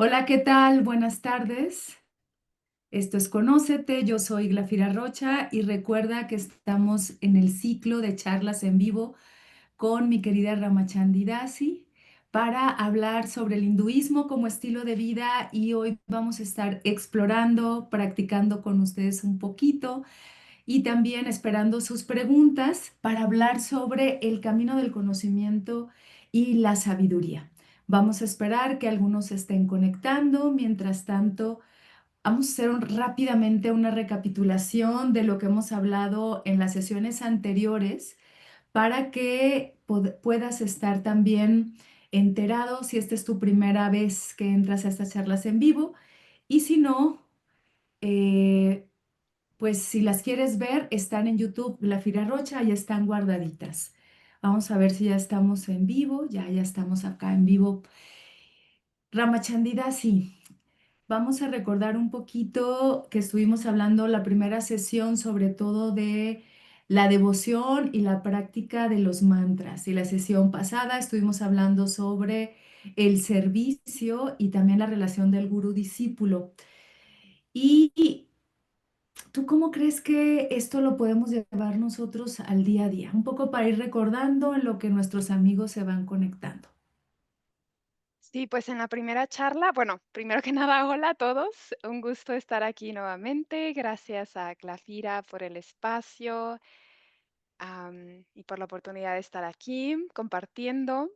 Hola, ¿qué tal? Buenas tardes. Esto es Conócete, yo soy Glafira Rocha y recuerda que estamos en el ciclo de charlas en vivo con mi querida Ramachandi Dasi para hablar sobre el hinduismo como estilo de vida y hoy vamos a estar explorando, practicando con ustedes un poquito y también esperando sus preguntas para hablar sobre el camino del conocimiento y la sabiduría. Vamos a esperar que algunos se estén conectando. Mientras tanto, vamos a hacer rápidamente una recapitulación de lo que hemos hablado en las sesiones anteriores para que puedas estar también enterado si esta es tu primera vez que entras a estas charlas en vivo y si no, eh, pues si las quieres ver, están en YouTube, La Fira Rocha, y están guardaditas. Vamos a ver si ya estamos en vivo, ya estamos acá en vivo. Ramachandida, sí. Vamos a recordar un poquito que estuvimos hablando la primera sesión sobre todo de la devoción y la práctica de los mantras. Y la sesión pasada estuvimos hablando sobre el servicio y también la relación del gurú-discípulo. Y ¿tú cómo crees que esto lo podemos llevar nosotros al día a día? Un poco para ir recordando en lo que nuestros amigos se van conectando. Sí, pues en la primera charla, bueno, primero que nada, hola a todos. Un gusto estar aquí nuevamente. Gracias a Glafira por el espacio, y por la oportunidad de estar aquí compartiendo.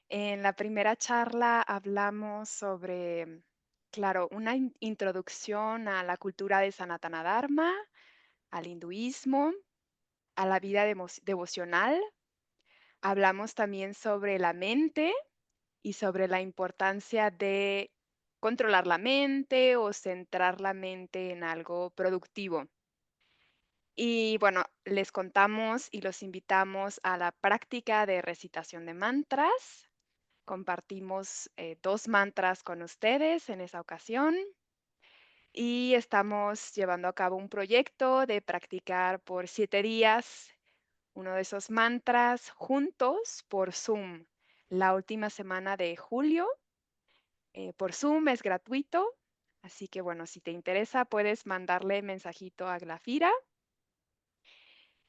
En la primera charla hablamos sobre, claro, una introducción a la cultura de Sanatana Dharma, al hinduismo, a la vida devocional. Hablamos también sobre la mente y sobre la importancia de controlar la mente o centrar la mente en algo productivo. Y bueno, les contamos y los invitamos a la práctica de recitación de mantras. Compartimos 2 mantras con ustedes en esa ocasión y estamos llevando a cabo un proyecto de practicar por 7 días uno de esos mantras juntos por Zoom la última semana de julio. Por Zoom es gratuito, así que bueno, si te interesa, puedes mandarle mensajito a Glafira.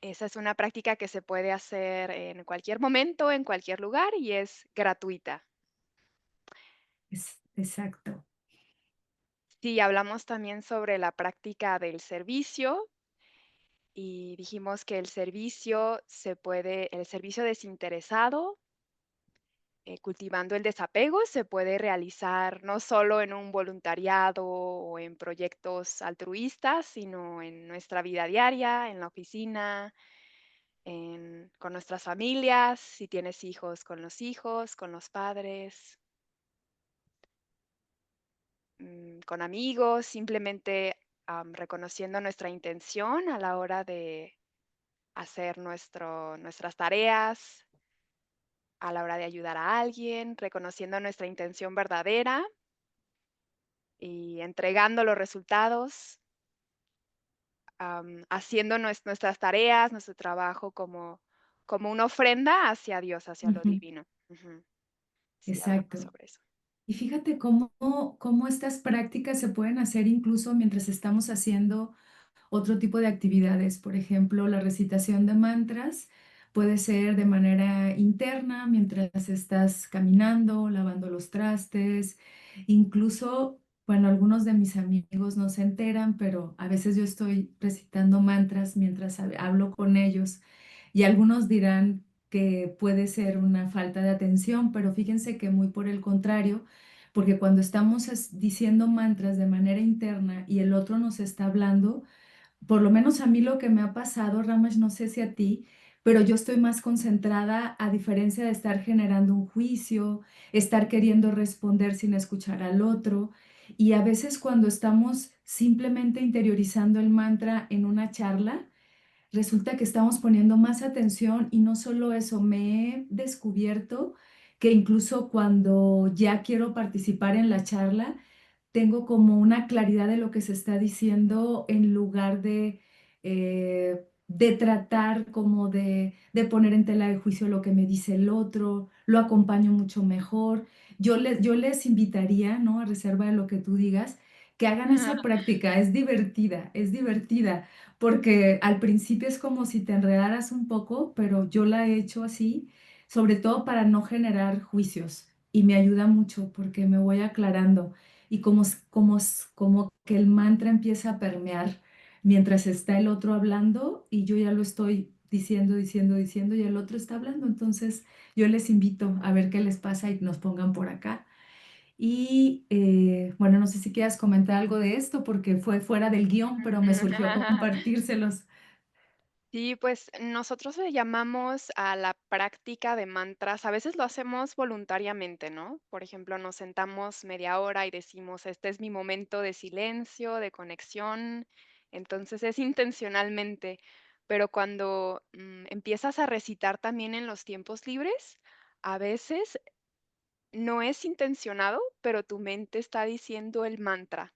Esa es una práctica que se puede hacer en cualquier momento, en cualquier lugar y es gratuita. Exacto. Sí, hablamos también sobre la práctica del servicio y dijimos que el servicio desinteresado, cultivando el desapego, se puede realizar no solo en un voluntariado o en proyectos altruistas, sino en nuestra vida diaria, en la oficina, con nuestras familias, si tienes hijos, con los padres, con amigos, simplemente reconociendo nuestra intención a la hora de hacer nuestras tareas, a la hora de ayudar a alguien, reconociendo nuestra intención verdadera y entregando los resultados, haciendo nuestras tareas, nuestro trabajo como una ofrenda hacia Dios, hacia lo Ujú. divino. Ujú. Sí, hablamos Exacto. sobre eso. Y fíjate cómo estas prácticas se pueden hacer incluso mientras estamos haciendo otro tipo de actividades. Por ejemplo, la recitación de mantras puede ser de manera interna mientras estás caminando, lavando los trastes, incluso, bueno, algunos de mis amigos no se enteran, pero a veces yo estoy recitando mantras mientras hablo con ellos y algunos dirán que puede ser una falta de atención, pero fíjense que muy por el contrario, porque cuando estamos diciendo mantras de manera interna y el otro nos está hablando, por lo menos a mí lo que me ha pasado, Ramesh, no sé si a ti, pero yo estoy más concentrada a diferencia de estar generando un juicio, estar queriendo responder sin escuchar al otro. Y a veces cuando estamos simplemente interiorizando el mantra en una charla, resulta que estamos poniendo más atención y no solo eso, me he descubierto que incluso cuando ya quiero participar en la charla, tengo como una claridad de lo que se está diciendo en lugar de de tratar como de poner en tela de juicio lo que me dice el otro, lo acompaño mucho mejor. Yo les invitaría, ¿no? A reserva de lo que tú digas, que hagan esa práctica. Es divertida, porque al principio es como si te enredaras un poco, pero yo la he hecho así, sobre todo para no generar juicios. Y me ayuda mucho porque me voy aclarando y como que el mantra empieza a permear mientras está el otro hablando y yo ya lo estoy diciendo y el otro está hablando. Entonces yo les invito a ver qué les pasa y nos pongan por acá. Y bueno, no sé si quieras comentar algo de esto porque fue fuera del guión, pero me surgió compartírselos. Sí, pues nosotros le llamamos a la práctica de mantras, a veces lo hacemos voluntariamente, ¿no? Por ejemplo, nos sentamos media hora y decimos, este es mi momento de silencio, de conexión, entonces es intencionalmente, pero cuando empiezas a recitar también en los tiempos libres, a veces no es intencionado, pero tu mente está diciendo el mantra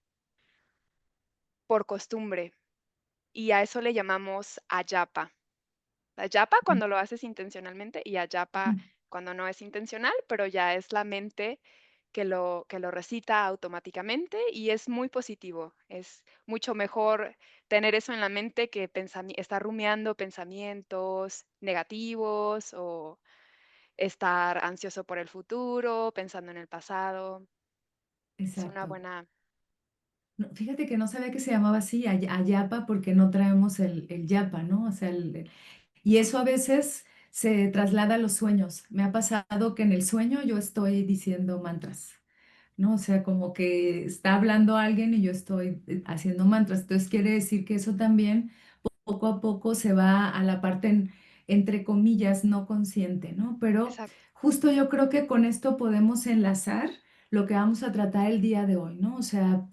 por costumbre y a eso le llamamos ayapa. La yapa cuando lo haces intencionalmente y ayapa cuando no es intencional, pero ya es la mente que lo recita automáticamente y es muy positivo. Es mucho mejor tener eso en la mente que estar rumiando pensamientos negativos o estar ansioso por el futuro, pensando en el pasado. Es una Exacto. buena. No, fíjate que no sabía que se llamaba así, Ayapa, porque no traemos el yapa, ¿no? O sea, y eso a veces se traslada a los sueños. Me ha pasado que en el sueño yo estoy diciendo mantras, ¿no? O sea, como que está hablando alguien y yo estoy haciendo mantras. Entonces quiere decir que eso también poco a poco se va a la parte, entre comillas, no consciente, ¿no? Pero Exacto. justo yo creo que con esto podemos enlazar lo que vamos a tratar el día de hoy, ¿no? O sea,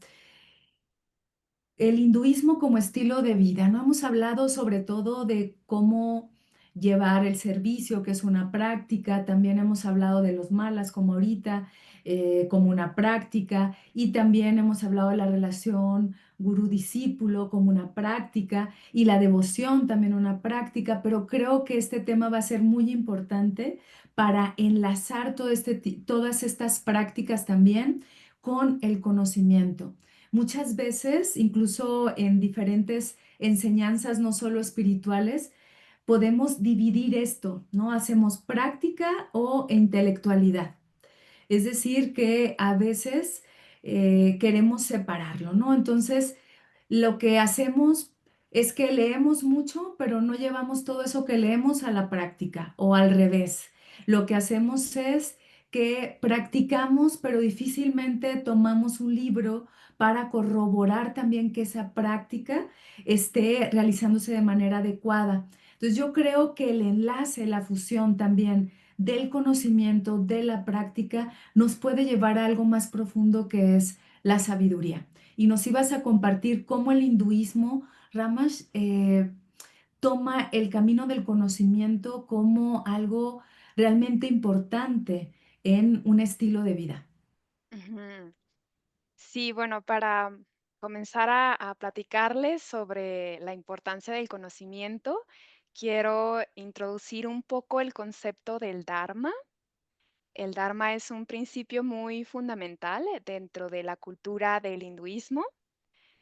el hinduismo como estilo de vida, ¿no? Hemos hablado sobre todo de cómo llevar el servicio, que es una práctica, también hemos hablado de los malas como ahorita, como una práctica, y también hemos hablado de la relación gurú-discípulo como una práctica, y la devoción también una práctica, pero creo que este tema va a ser muy importante para enlazar todas estas prácticas también con el conocimiento. Muchas veces, incluso en diferentes enseñanzas, no solo espirituales, podemos dividir esto, ¿no? Hacemos práctica o intelectualidad. Es decir, que a veces queremos separarlo, ¿no? Entonces, lo que hacemos es que leemos mucho, pero no llevamos todo eso que leemos a la práctica o al revés. Lo que hacemos es que practicamos, pero difícilmente tomamos un libro para corroborar también que esa práctica esté realizándose de manera adecuada. Entonces, yo creo que el enlace, la fusión también del conocimiento, de la práctica, nos puede llevar a algo más profundo que es la sabiduría. Y nos ibas a compartir cómo el hinduismo, Ramas, toma el camino del conocimiento como algo realmente importante en un estilo de vida. Ujú. Sí, bueno, para comenzar a platicarles sobre la importancia del conocimiento, quiero introducir un poco el concepto del Dharma. El Dharma es un principio muy fundamental dentro de la cultura del hinduismo.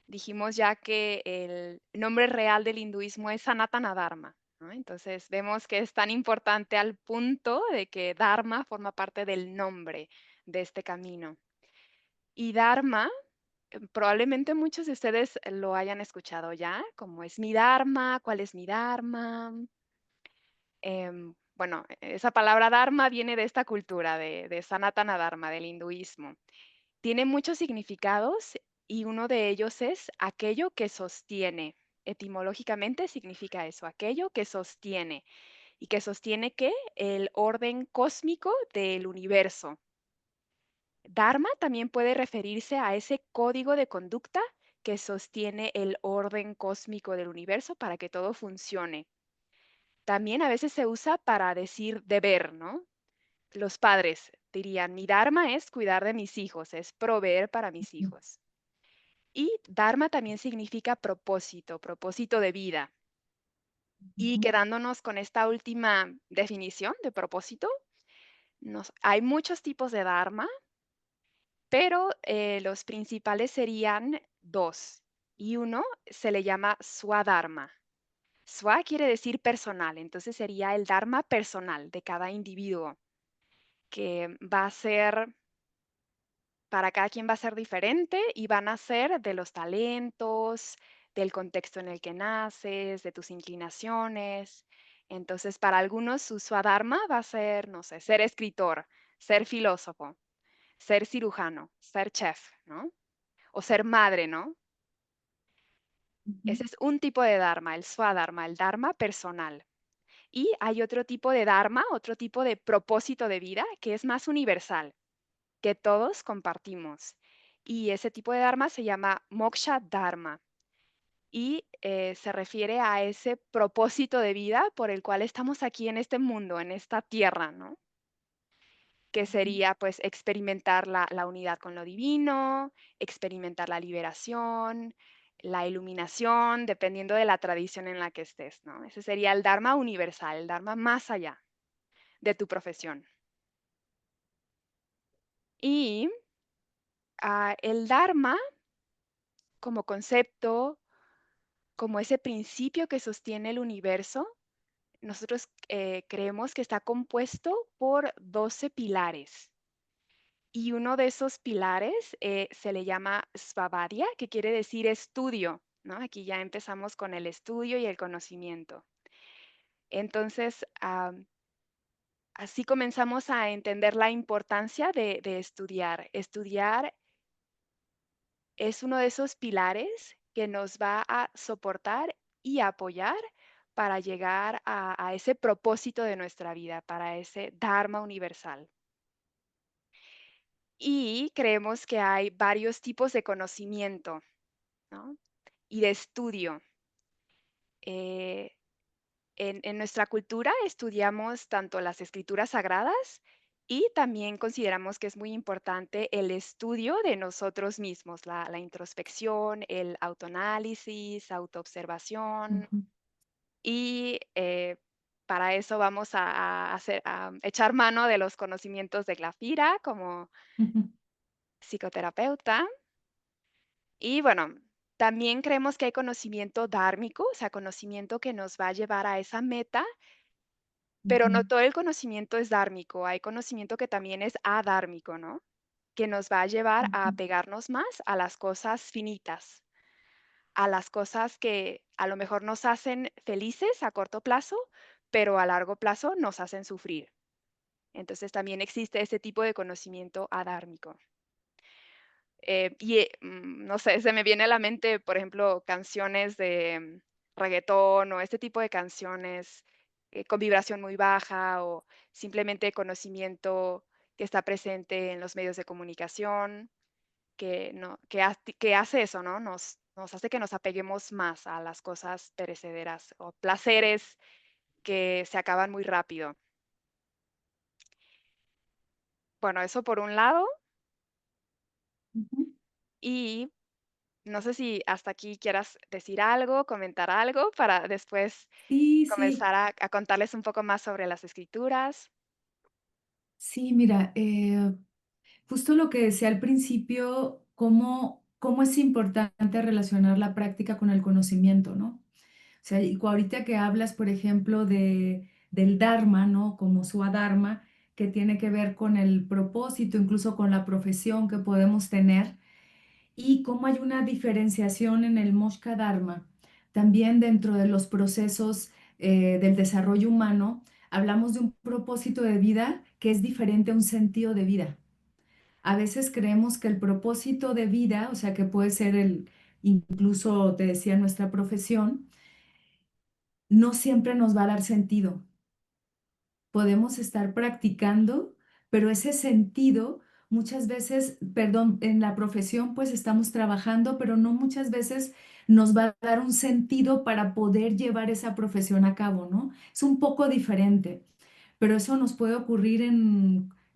Dijimos ya que el nombre real del hinduismo es Sanatana Dharma, ¿no? Entonces vemos que es tan importante al punto de que Dharma forma parte del nombre de este camino. Y Dharma probablemente muchos de ustedes lo hayan escuchado ya, como es mi Dharma, cuál es mi Dharma. Bueno, esa palabra Dharma viene de esta cultura, de Sanatana Dharma, del hinduismo. Tiene muchos significados y uno de ellos es aquello que sostiene. Etimológicamente significa eso, aquello que sostiene. ¿Y que sostiene qué? El orden cósmico del universo. Dharma también puede referirse a ese código de conducta que sostiene el orden cósmico del universo para que todo funcione. También a veces se usa para decir deber, ¿no? Los padres dirían, mi Dharma es cuidar de mis hijos, es proveer para mis hijos. Y Dharma también significa propósito, propósito de vida. Y ujú, quedándonos con esta última definición de propósito, hay muchos tipos de Dharma, pero los principales serían dos. Y uno se le llama Swadharma. Swa quiere decir personal, entonces sería el Dharma personal de cada individuo, que va a ser, para cada quien va a ser diferente y van a ser de los talentos, del contexto en el que naces, de tus inclinaciones. Entonces, para algunos su Swadharma va a ser, no sé, ser escritor, ser filósofo, ser cirujano, ser chef, ¿no? O ser madre, ¿no? ujú, Ese es un tipo de Dharma, el Swadharma, el Dharma personal. Y hay otro tipo de Dharma, otro tipo de propósito de vida que es más universal, que todos compartimos. Y ese tipo de Dharma se llama Moksha Dharma y se refiere a ese propósito de vida por el cual estamos aquí en este mundo, en esta tierra, ¿no? Que ujú, sería pues experimentar la unidad con lo divino, experimentar la liberación, la iluminación, dependiendo de la tradición en la que estés, ¿no? Ese sería el Dharma universal, el Dharma más allá de tu profesión. Y el Dharma como concepto, como ese principio que sostiene el universo, nosotros creemos que está compuesto por 12 pilares. Y uno de esos pilares se le llama Svabhadya, que quiere decir estudio, ¿no? Aquí ya empezamos con el estudio y el conocimiento. Entonces, así comenzamos a entender la importancia de estudiar. Estudiar es uno de esos pilares que nos va a soportar y apoyar para llegar a ese propósito de nuestra vida, para ese Dharma universal. Y creemos que hay varios tipos de conocimiento, ¿no? Y de estudio. Eh, en nuestra cultura estudiamos tanto las escrituras sagradas y también consideramos que es muy importante el estudio de nosotros mismos, la introspección, el autoanálisis, autoobservación. ujú, Y para eso vamos a echar mano de los conocimientos de Glafira como ujú, psicoterapeuta. Y bueno, también creemos que hay conocimiento dármico, o sea, conocimiento que nos va a llevar a esa meta, pero ujú, no todo el conocimiento es dármico, hay conocimiento que también es adármico, ¿no? Que nos va a llevar a ujú, apegarnos más a las cosas finitas, a las cosas que a lo mejor nos hacen felices a corto plazo, pero a largo plazo nos hacen sufrir. Entonces también existe ese tipo de conocimiento adármico. No sé, se me viene a la mente, por ejemplo, canciones de reguetón o este tipo de canciones con vibración muy baja o simplemente conocimiento que está presente en los medios de comunicación, que, no, que hace eso, ¿no? Nos hace que nos apeguemos más a las cosas perecederas o placeres que se acaban muy rápido. Bueno, eso por un lado. ujú. Y no sé si hasta aquí quieras decir algo, comentar algo para después Sí, sí, comenzar a contarles un poco más sobre las escrituras. sí, mira, justo lo que decía al principio, cómo es importante relacionar la práctica con el conocimiento, ¿no? O sea, y ahorita que hablas, por ejemplo, del Dharma, ¿no? Como Swadharma, que tiene que ver con el propósito, incluso con la profesión que podemos tener, y cómo hay una diferenciación en el Moksha Dharma. También dentro de los procesos del desarrollo humano, hablamos de un propósito de vida que es diferente a un sentido de vida. A veces creemos que el propósito de vida, o sea, que puede ser incluso te decía, nuestra profesión, no siempre nos va a dar sentido. Podemos estar practicando, pero ese sentido muchas veces, perdón, en la profesión pues estamos trabajando, pero no muchas veces nos va a dar un sentido para poder llevar esa profesión a cabo, ¿no? Es un poco diferente, pero eso nos puede ocurrir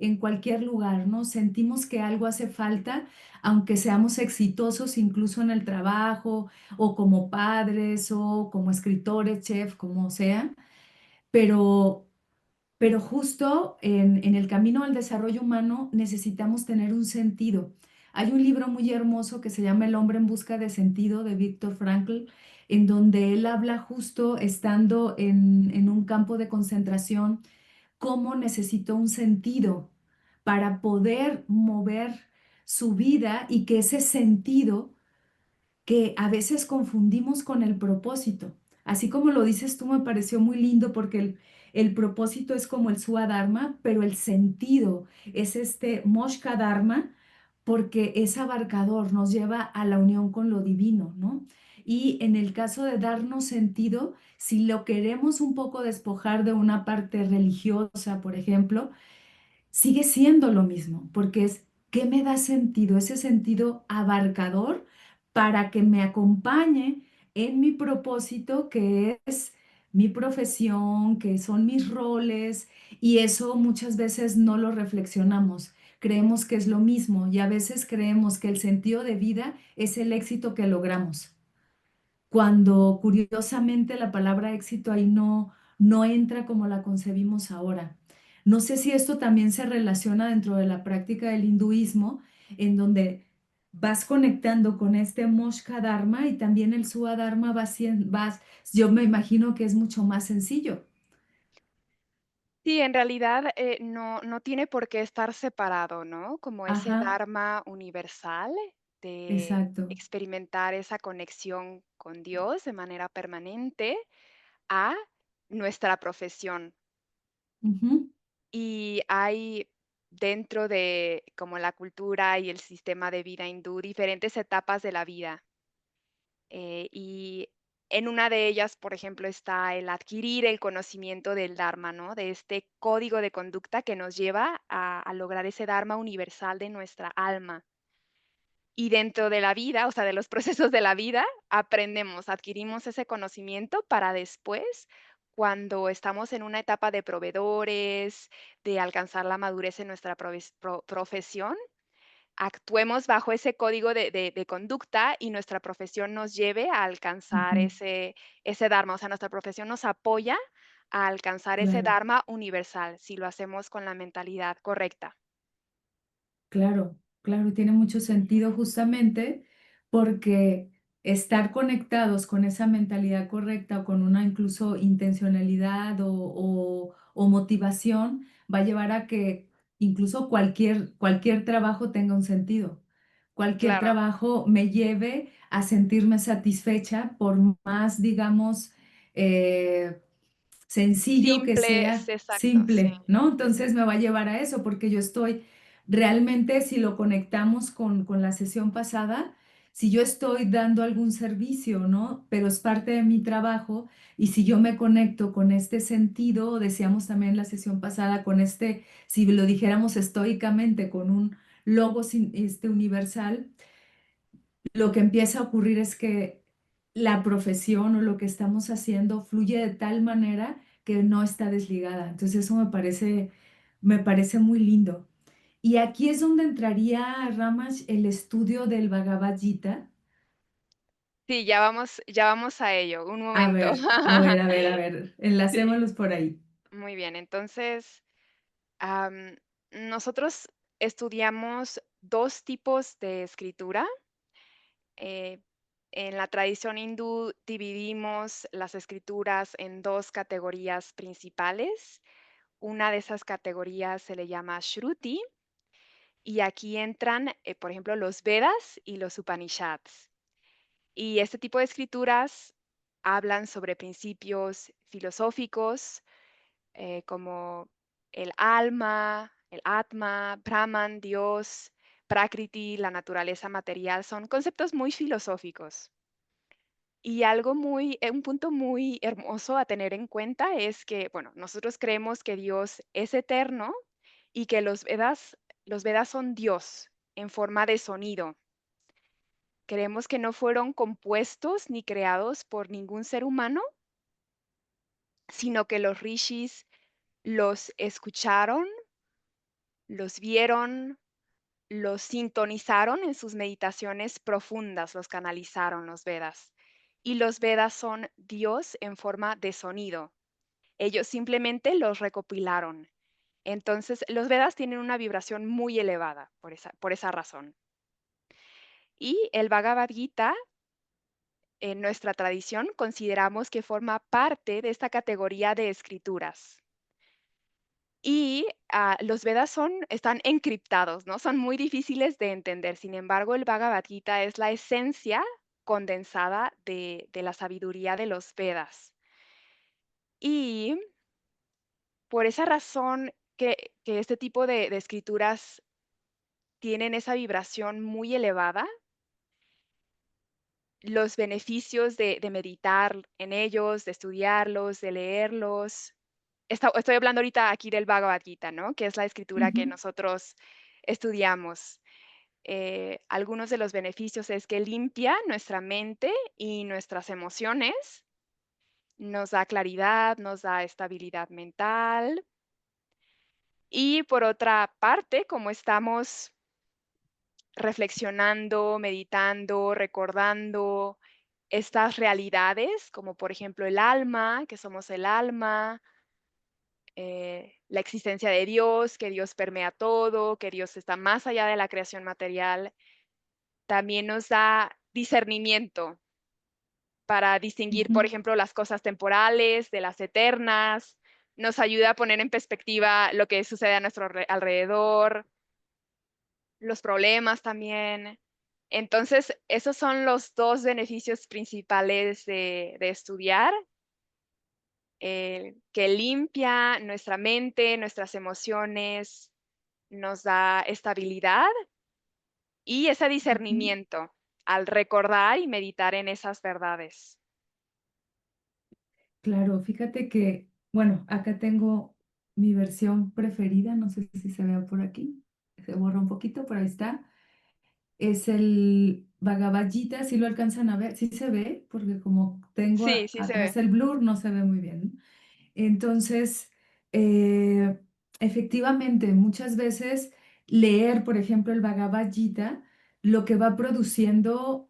en cualquier lugar, ¿no? Sentimos que algo hace falta, aunque seamos exitosos incluso en el trabajo o como padres o como escritores, chef, como sea, pero justo en el camino al desarrollo humano necesitamos tener un sentido. Hay un libro muy hermoso que se llama El hombre en busca de sentido de Viktor Frankl, en donde él habla justo estando en un campo de concentración, cómo necesitó un sentido para poder mover su vida y que ese sentido que a veces confundimos con el propósito. Así como lo dices tú, me pareció muy lindo porque el propósito es como el Dharma, pero el sentido es este Moshka Dharma porque es abarcador, nos lleva a la unión con lo divino, ¿no? Y en el caso de darnos sentido, si lo queremos un poco despojar de una parte religiosa, por ejemplo, sigue siendo lo mismo, porque es qué me da sentido, ese sentido abarcador para que me acompañe en mi propósito, que es mi profesión, que son mis roles, y eso muchas veces no lo reflexionamos. Creemos que es lo mismo y a veces creemos que el sentido de vida es el éxito que logramos cuando curiosamente la palabra éxito ahí no entra como la concebimos ahora. No sé si esto también se relaciona dentro de la práctica del hinduismo, en donde vas conectando con este Moksha Dharma y también el Suha Dharma yo me imagino que es mucho más sencillo. Sí, en realidad, no tiene por qué estar separado, ¿no? Como ese Ajá, dharma universal de exacto. experimentar esa conexión con Dios de manera permanente a nuestra profesión. Ujú, Y hay dentro de como la cultura y el sistema de vida hindú diferentes etapas de la vida. Y en una de ellas, por ejemplo, está el adquirir el conocimiento del Dharma, ¿no? De este código de conducta que nos lleva a lograr ese Dharma universal de nuestra alma. Y dentro de la vida, o sea, de los procesos de la vida, aprendemos, adquirimos ese conocimiento para después, cuando estamos en una etapa de proveedores, de alcanzar la madurez en nuestra profesión, actuemos bajo ese código de conducta y nuestra profesión nos lleve a alcanzar ujú, ese dharma, o sea, nuestra profesión nos apoya a alcanzar ese claro. dharma universal, si lo hacemos con la mentalidad correcta. Claro, claro, y tiene mucho sentido justamente porque estar conectados con esa mentalidad correcta o con una incluso intencionalidad o motivación va a llevar a que incluso cualquier trabajo tenga un sentido. Cualquier Claro, trabajo me lleve a sentirme satisfecha por más, digamos, eh, sencillo que simples, sea, exacto, sí. simple, ¿no? Ujú, Entonces me va a llevar a eso, porque yo estoy realmente, si lo conectamos con la sesión pasada, si yo estoy dando algún servicio, ¿no? Pero es parte de mi trabajo, y si yo me conecto con este sentido, decíamos también en la sesión pasada, con este, si lo dijéramos estoicamente, con un logo universal, lo que empieza a ocurrir es que la profesión o lo que estamos haciendo fluye de tal manera que no está desligada. Entonces eso me parece muy lindo. Y aquí es donde entraría, Ramash, el estudio del Bhagavad Gita. sí, ya vamos a ello, un A momento. ver, a ver, a ver, a ver, Sí, enlacémoslos por ahí. muy bien. Entonces, nosotros estudiamos 2 tipos de escritura. Eh, en la tradición hindú dividimos las escrituras en 2 categorías principales. Una de esas categorías se le llama Shruti, y aquí entran, por ejemplo, los Vedas y los Upanishads. Y este tipo de escrituras hablan sobre principios filosóficos, como el alma, el Atma, Brahman, Dios, Prakriti, la naturaleza material, son conceptos muy filosóficos. Y algo un punto muy hermoso a tener en cuenta es que, bueno, nosotros creemos que Dios es eterno y que los Vedas son Dios en forma de sonido. Creemos que no fueron compuestos ni creados por ningún ser humano, sino que los rishis los escucharon, los vieron, los sintonizaron en sus meditaciones profundas, los canalizaron los Vedas. Y los Vedas son Dios en forma de sonido. Ellos simplemente los recopilaron. Entonces, los Vedas tienen una vibración muy elevada por esa razón. Y el Bhagavad Gita, en nuestra tradición, consideramos que forma parte de esta categoría de escrituras. Y los Vedas están encriptados, ¿no? Son muy difíciles de entender. Sin embargo, el Bhagavad Gita es la esencia condensada de la sabiduría de los Vedas. Y por esa razón que este tipo de escrituras tienen esa vibración muy elevada, los beneficios de meditar en ellos, de estudiarlos, de leerlos. Estoy hablando ahorita aquí del Bhagavad Gita, ¿no? Que es la escritura que Ujú, nosotros estudiamos. Algunos de los beneficios es que limpia nuestra mente y nuestras emociones, nos da claridad, nos da estabilidad mental. Y por otra parte, como estamos reflexionando, meditando, recordando estas realidades, como por ejemplo el alma, que somos el alma, la existencia de Dios, que Dios permea todo, que Dios está más allá de la creación material, también nos da discernimiento para distinguir, por ujú. ejemplo, las cosas temporales de las eternas, nos ayuda a poner en perspectiva lo que sucede a nuestro alrededor, los problemas también. Entonces, esos son los 2 beneficios principales de estudiar, que limpia nuestra mente, nuestras emociones, nos da estabilidad y ese Ujú. discernimiento al recordar y meditar en esas verdades. Claro, fíjate que, bueno, acá tengo mi versión preferida, no sé si se vea por aquí, se borra un poquito, pero ahí está. Es el Bhagavad Gita, si lo alcanzan a ver, sí se ve, porque como tengo Sí, sí se atrás ve. el blur, no se ve muy bien. Entonces, eh, efectivamente, muchas veces leer, por ejemplo, el Bhagavad Gita, lo que va produciendo,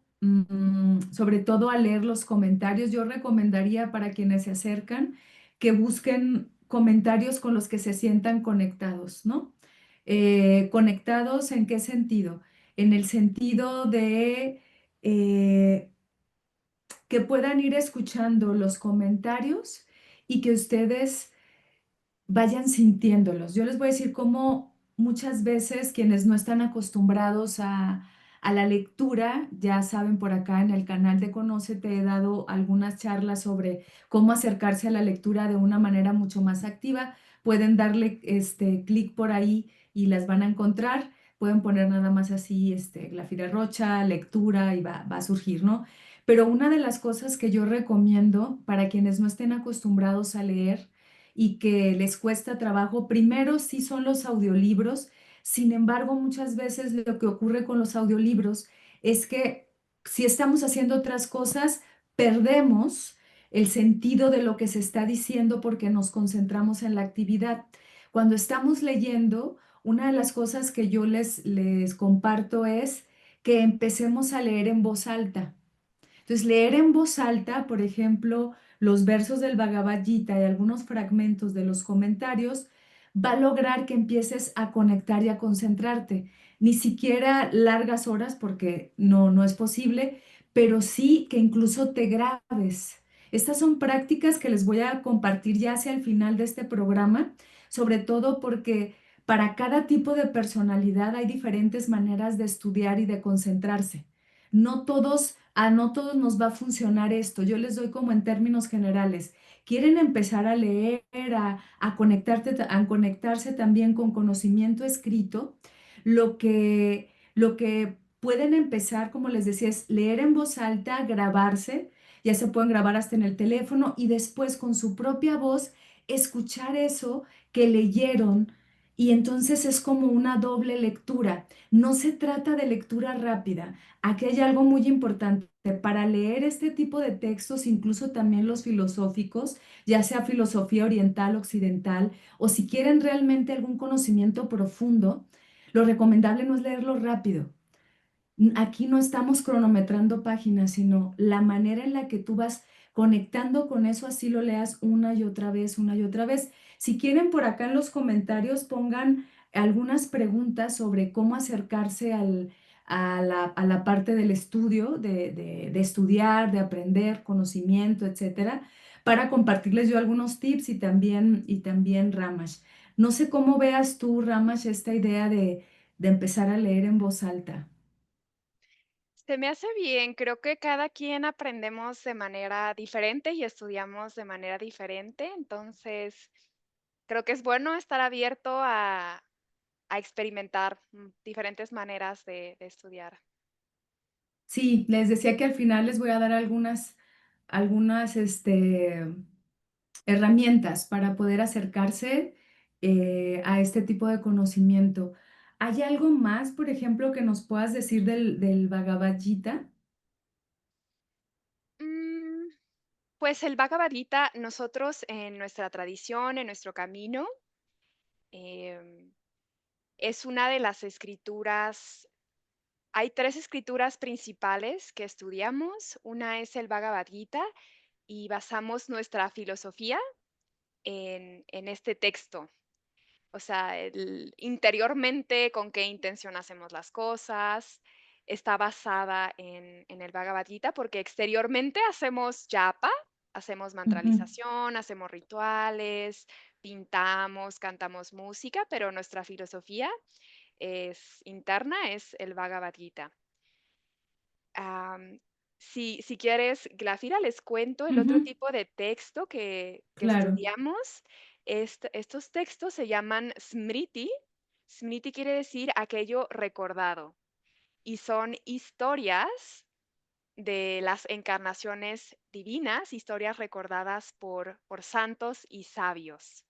sobre todo al leer los comentarios, yo recomendaría para quienes se acercan que busquen comentarios con los que se sientan conectados, ¿no? ¿Conectados en qué sentido? En el sentido de que puedan ir escuchando los comentarios y que ustedes vayan sintiéndolos. Yo les voy a decir cómo muchas veces quienes no están acostumbrados a la lectura, ya saben, por acá en el canal de Conoce, te he dado algunas charlas sobre cómo acercarse a la lectura de una manera mucho más activa. Pueden darle clic por ahí y las van a encontrar. Pueden poner nada más así, Glafira Rocha, lectura y va a surgir, ¿no? Pero una de las cosas que yo recomiendo para quienes no estén acostumbrados a leer, y que les cuesta trabajo, primero sí son los audiolibros. Sin embargo, muchas veces lo que ocurre con los audiolibros es que si estamos haciendo otras cosas, perdemos el sentido de lo que se está diciendo porque nos concentramos en la actividad. Cuando estamos leyendo, una de las cosas que yo les comparto es que empecemos a leer en voz alta. Entonces, leer en voz alta, por ejemplo, los versos del Bhagavad Gita y algunos fragmentos de los comentarios, va a lograr que empieces a conectar y a concentrarte. Ni siquiera largas horas, porque no es posible, pero sí que incluso te grabes. Estas son prácticas que les voy a compartir ya hacia el final de este programa, sobre todo porque para cada tipo de personalidad hay diferentes maneras de estudiar y de concentrarse. No todos nos va a funcionar esto. Yo les doy como en términos generales. ¿Quieren empezar a leer, a conectarse también con conocimiento escrito? Lo que pueden empezar, como les decía, es leer en voz alta, grabarse, ya se pueden grabar hasta en el teléfono y después con su propia voz escuchar eso que leyeron y entonces es como una doble lectura. No se trata de lectura rápida. Aquí hay algo muy importante. Para leer este tipo de textos, incluso también los filosóficos, ya sea filosofía oriental, occidental, o si quieren realmente algún conocimiento profundo, lo recomendable no es leerlo rápido. Aquí no estamos cronometrando páginas, sino la manera en la que tú vas conectando con eso, así lo leas una y otra vez, una y otra vez. Si quieren, por acá en los comentarios pongan algunas preguntas sobre cómo acercarse a la parte del estudio, de estudiar, de aprender, conocimiento, etcétera, para compartirles yo algunos tips y también Ramash. No sé cómo veas tú, Ramash, esta idea de empezar a leer en voz alta. Se me hace bien, creo que cada quien aprendemos de manera diferente y estudiamos de manera diferente, entonces creo que es bueno estar abierto a experimentar diferentes maneras de estudiar. Sí, les decía que al final les voy a dar algunas herramientas para poder acercarse a este tipo de conocimiento. ¿Hay algo más, por ejemplo, que nos puedas decir del Bhagavad Gita? Mm, pues el Bhagavad Gita, nosotros en nuestra tradición, en nuestro camino, em, es una de las escrituras. Hay 3 escrituras principales que estudiamos. Una es el Bhagavad Gita y basamos nuestra filosofía en este texto. O sea, interiormente, con qué intención hacemos las cosas, está basada en el Bhagavad Gita, porque exteriormente hacemos japa, hacemos Ujú. mantralización, hacemos rituales, pintamos, cantamos música, pero nuestra filosofía es interna, es el Bhagavad Gita. Am, si quieres, Glafira, les cuento el otro Ujú. tipo de texto que Claro. estudiamos. Estos textos se llaman Smriti. Smriti quiere decir aquello recordado y son historias de las encarnaciones divinas, historias recordadas por santos y sabios.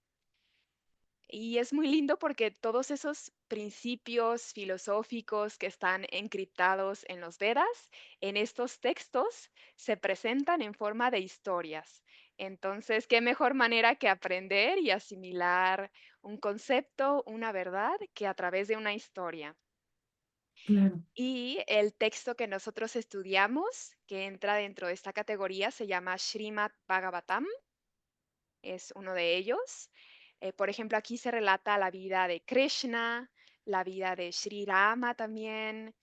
Y es muy lindo porque todos esos principios filosóficos que están encriptados en los Vedas, en estos textos se presentan en forma de historias. Entonces, ¿qué mejor manera que aprender y asimilar un concepto, una verdad, que a través de una historia? Claro. Y el texto que nosotros estudiamos, que entra dentro de esta categoría, se llama Srimad Bhagavatam, es uno de ellos. Por ejemplo, aquí se relata la vida de Krishna, la vida de Sri Rama también,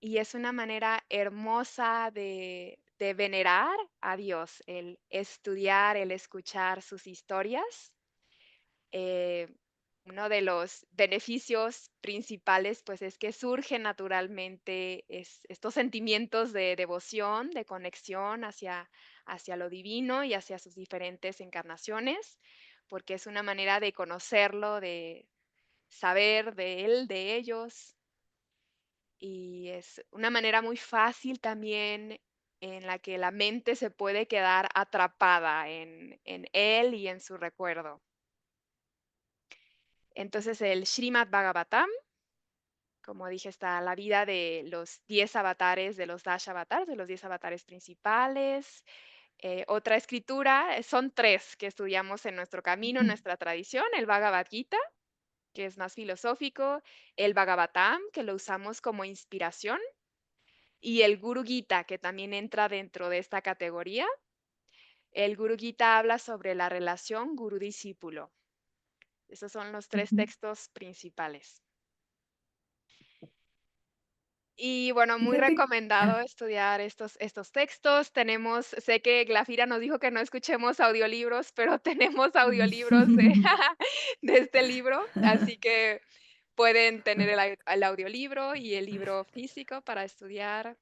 y es una manera hermosa de venerar a Dios, el estudiar, el escuchar sus historias. Eh, Uno de los beneficios principales, pues, es que surgen naturalmente estos sentimientos de devoción, de conexión hacia lo divino y hacia sus diferentes encarnaciones, porque es una manera de conocerlo, de saber de él, de ellos, y es una manera muy fácil también en la que la mente se puede quedar atrapada en él y en su recuerdo. Entonces, el Srimad Bhagavatam, como dije, está la vida de los 10 avatares, de los Dashavatars, de los 10 avatares principales. Otra escritura, son 3 que estudiamos en nuestro camino, en Ujú. nuestra tradición, el Bhagavad Gita, que es más filosófico, el Bhagavatam, que lo usamos como inspiración, y el Guru Gita, que también entra dentro de esta categoría. El Guru Gita habla sobre la relación guru-discípulo. Esos son los 3 Ujú. textos principales. Y bueno, muy Fíjate. recomendado Ah. estudiar estos textos. Sé que Glafira nos dijo que no escuchemos audiolibros, pero tenemos audiolibros de de este libro, así que pueden tener el audiolibro y el libro físico para estudiar.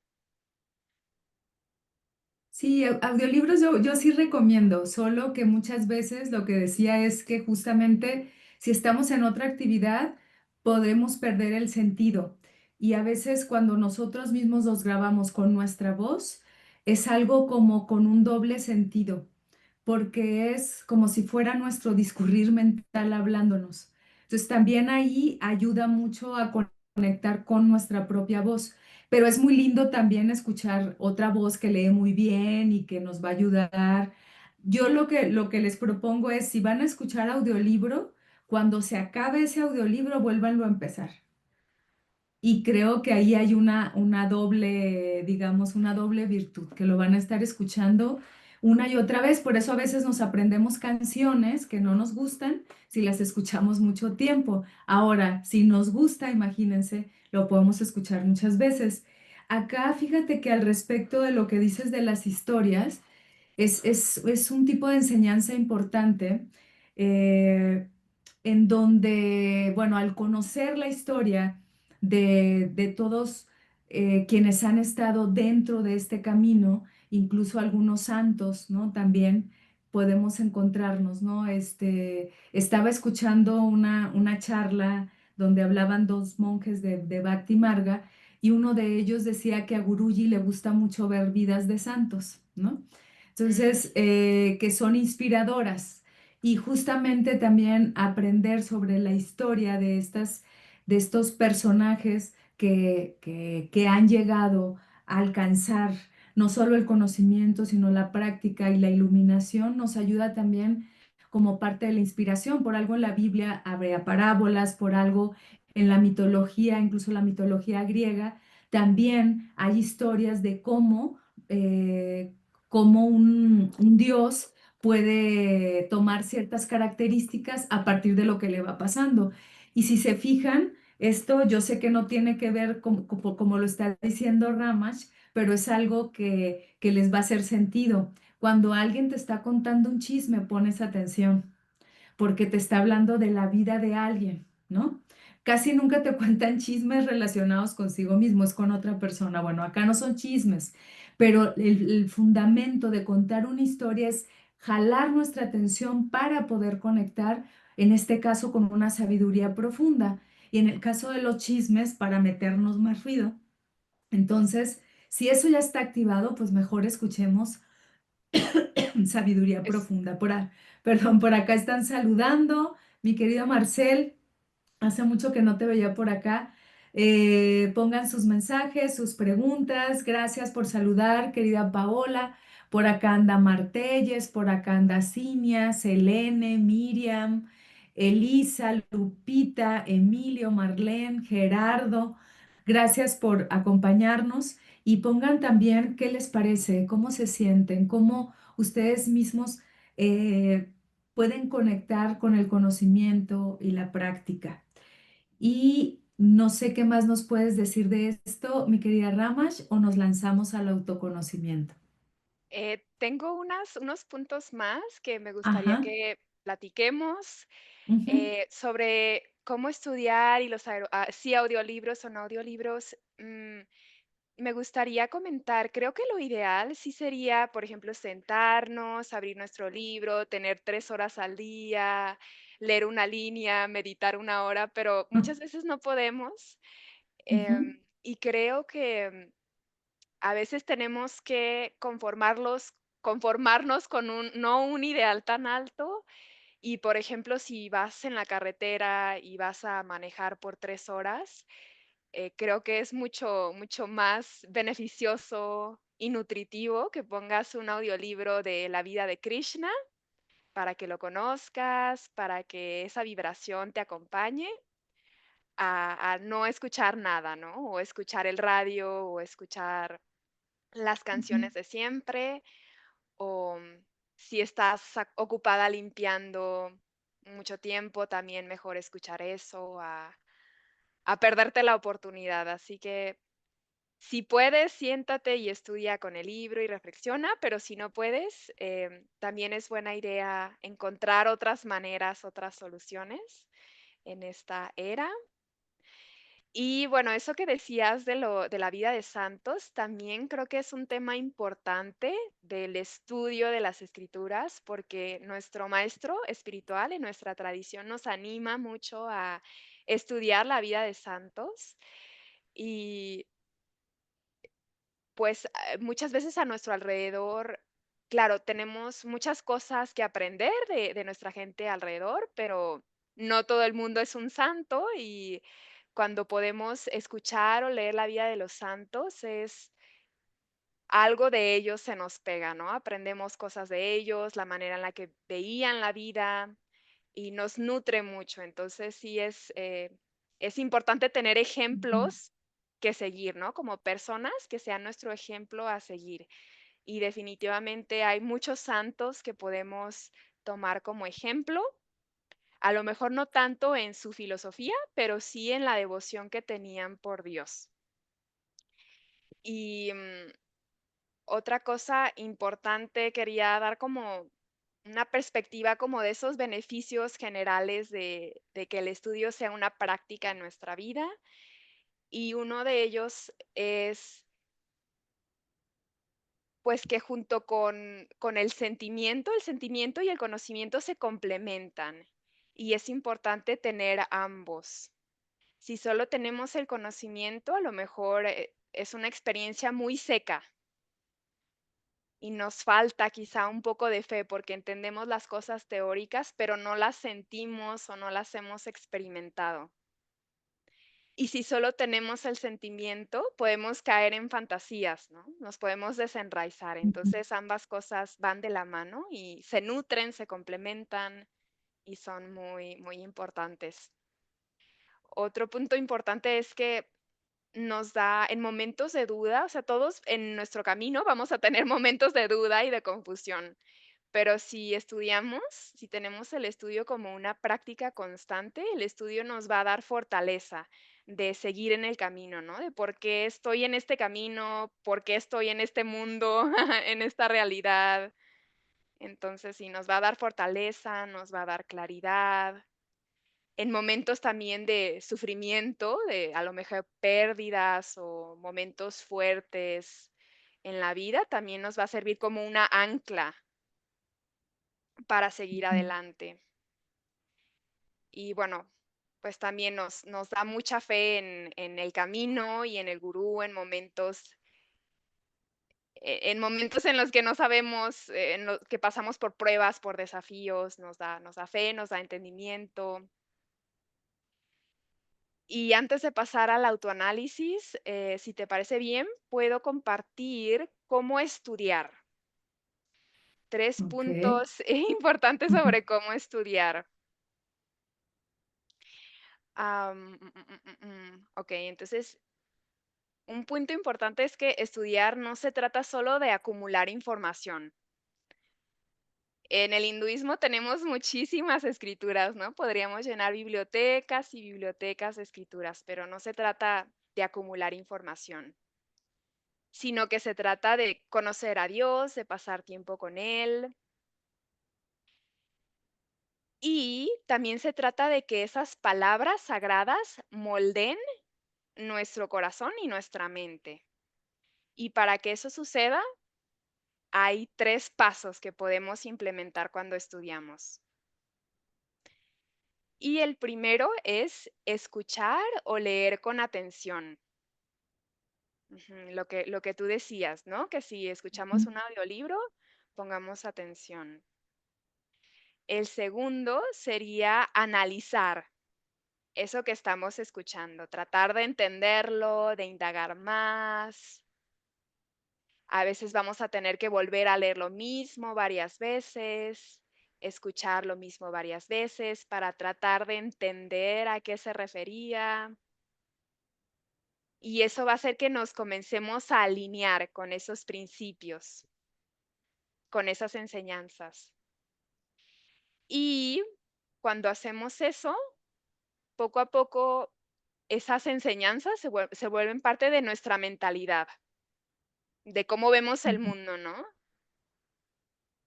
Sí, audiolibros yo sí recomiendo, solo que muchas veces lo que decía es que justamente si estamos en otra actividad podemos perder el sentido y a veces cuando nosotros mismos los grabamos con nuestra voz es algo como con un doble sentido, porque es como si fuera nuestro discurrir mental hablándonos. Entonces también ahí ayuda mucho a conectar con nuestra propia voz. Pero es muy lindo también escuchar otra voz que lee muy bien y que nos va a ayudar. Yo lo que les propongo es, si van a escuchar audiolibro, cuando se acabe ese audiolibro, vuélvanlo a empezar. Y creo que ahí hay una doble, digamos, una doble virtud, que lo van a estar escuchando una y otra vez. Por eso a veces nos aprendemos canciones que no nos gustan si las escuchamos mucho tiempo. Ahora, si nos gusta, imagínense, lo podemos escuchar muchas veces. Acá, fíjate que al respecto de lo que dices de las historias, es un tipo de enseñanza importante, eh, en donde, bueno, al conocer la historia de todos quienes han estado dentro de este camino, incluso algunos santos, ¿no? También podemos encontrarnos, ¿no? Estaba escuchando una charla donde hablaban dos monjes de Bhakti Marga y uno de ellos decía que a Guruji le gusta mucho ver vidas de santos, ¿no? Mm, Entonces, que son inspiradoras y justamente también aprender sobre la historia de estos personajes que han llegado a alcanzar no solo el conocimiento, sino la práctica y la iluminación, nos ayuda también como parte de la inspiración. Por algo en la Biblia habría parábolas, por algo en la mitología, incluso la mitología griega, también hay historias de eh, cómo un dios puede tomar ciertas características a partir de lo que le va pasando. Y si se fijan, esto yo sé que no tiene que ver como lo está diciendo Ramash, pero es algo que les va a hacer sentido. Cuando alguien te está contando un chisme, pones atención porque te está hablando de la vida de alguien, ¿no? Casi nunca te cuentan chismes relacionados consigo mismo, es con otra persona. Bueno, acá no son chismes, pero el fundamento de contar una historia es jalar nuestra atención para poder conectar, en este caso, con una sabiduría profunda. Y en el caso de los chismes, para meternos más ruido. Entonces, si eso ya está activado, pues mejor escuchemos sabiduría es, profunda. Perdón, por acá están saludando. Mi querido Marcel, hace mucho que no te veía por acá. Pongan sus mensajes, sus preguntas. Gracias por saludar, querida Paola. Por acá anda Martelles, por acá anda Cinia, Selene, Miriam, Elisa, Lupita, Emilio, Marlene, Gerardo. Gracias por acompañarnos y pongan también qué les parece, cómo se sienten, cómo ustedes mismos eh, pueden conectar con el conocimiento y la práctica. Y no sé qué más nos puedes decir de esto, mi querida Ramash, o nos lanzamos al autoconocimiento. tengo unos puntos más que me gustaría Ajá, que platiquemos ujú, sobre cómo estudiar y sí, audiolibros o no audiolibros. Me gustaría comentar, creo que lo ideal sí sería, por ejemplo, sentarnos, abrir nuestro libro, tener 3 horas al día, leer una línea, meditar 1 hora, pero muchas veces no podemos. ujú, Y creo que a veces tenemos que conformarnos con no un ideal tan alto. Y, por ejemplo, si vas en la carretera y vas a manejar por 3 horas, creo que es mucho más beneficioso y nutritivo que pongas un audiolibro de la vida de Krishna para que lo conozcas, para que esa vibración te acompañe, a no escuchar nada, ¿no? O escuchar el radio, o escuchar las ujú, canciones de siempre, o si estás ocupada limpiando mucho tiempo, también mejor escuchar eso a perderte la oportunidad. Así que si puedes, siéntate y estudia con el libro y reflexiona, pero si no puedes, también es buena idea encontrar otras maneras, otras soluciones en esta era. Y bueno, eso que decías de la vida de santos, también creo que es un tema importante del estudio de las escrituras, porque nuestro maestro espiritual en nuestra tradición nos anima mucho a estudiar la vida de santos. Y pues muchas veces a nuestro alrededor, claro, tenemos muchas cosas que aprender de nuestra gente alrededor, pero no todo el mundo es un santo y cuando podemos escuchar o leer la vida de los santos es algo de ellos se nos pega, ¿no? Aprendemos cosas de ellos, la manera en la que veían la vida y nos nutre mucho. Entonces sí es importante tener Ujú, ejemplos que seguir, ¿no? Como personas que sean nuestro ejemplo a seguir. Y definitivamente hay muchos santos que podemos tomar como ejemplo, a lo mejor no tanto en su filosofía, pero sí en la devoción que tenían por Dios. Y otra cosa importante, quería dar como una perspectiva como de esos beneficios generales de que el estudio sea una práctica en nuestra vida. Y uno de ellos es, pues, que junto con el sentimiento y el conocimiento se complementan, y es importante tener ambos. Si solo tenemos el conocimiento, a lo mejor, es una experiencia muy seca. Y nos falta quizá un poco de fe, porque entendemos las cosas teóricas, pero no las sentimos o no las hemos experimentado. Y si solo tenemos el sentimiento, podemos caer en fantasías, ¿no? Nos podemos desenraizar. ujú, Entonces, ambas cosas van de la mano y se nutren, se complementan y son muy, muy importantes. Otro punto importante es que nos da en momentos de duda, o sea, todos en nuestro camino vamos a tener momentos de duda y de confusión. Pero si estudiamos, si tenemos el estudio como una práctica constante, el estudio nos va a dar fortaleza de seguir en el camino, ¿no? De por qué estoy en este camino, por qué estoy en este mundo, en esta realidad. Entonces, sí, nos va a dar fortaleza, nos va a dar claridad. En momentos también de sufrimiento, de a lo mejor pérdidas o momentos fuertes en la vida, también nos va a servir como una ancla para seguir ujú, adelante. Y bueno, pues también nos da mucha fe en el camino y en el gurú en en momentos en los que no sabemos, en los que pasamos por pruebas, por desafíos, nos da fe, nos da entendimiento. Y antes de pasar al autoanálisis, si te parece bien, puedo compartir cómo estudiar. 3 ok, puntos importantes ujú, sobre cómo estudiar. Okey, entonces un punto importante es que estudiar no se trata solo de acumular información. En el hinduismo tenemos muchísimas escrituras, ¿no? Podríamos llenar bibliotecas y bibliotecas de escrituras, pero no se trata de acumular información, sino que se trata de conocer a Dios, de pasar tiempo con Él. Y también se trata de que esas palabras sagradas moldeen nuestro corazón y nuestra mente. Y para que eso suceda, hay 3 pasos que podemos implementar cuando estudiamos. Y el primero es escuchar o leer con atención. Ujú, lo que tú decías, ¿no? Que si escuchamos ujú, un audiolibro, pongamos atención. El segundo sería analizar eso que estamos escuchando, tratar de entenderlo, de indagar más. A veces vamos a tener que volver a leer lo mismo varias veces, escuchar lo mismo varias veces para tratar de entender a qué se refería. Y eso va a hacer que nos comencemos a alinear con esos principios, con esas enseñanzas. Y cuando hacemos eso, poco a poco esas enseñanzas se vuelven parte de nuestra mentalidad, de cómo vemos el ujú, mundo, ¿no?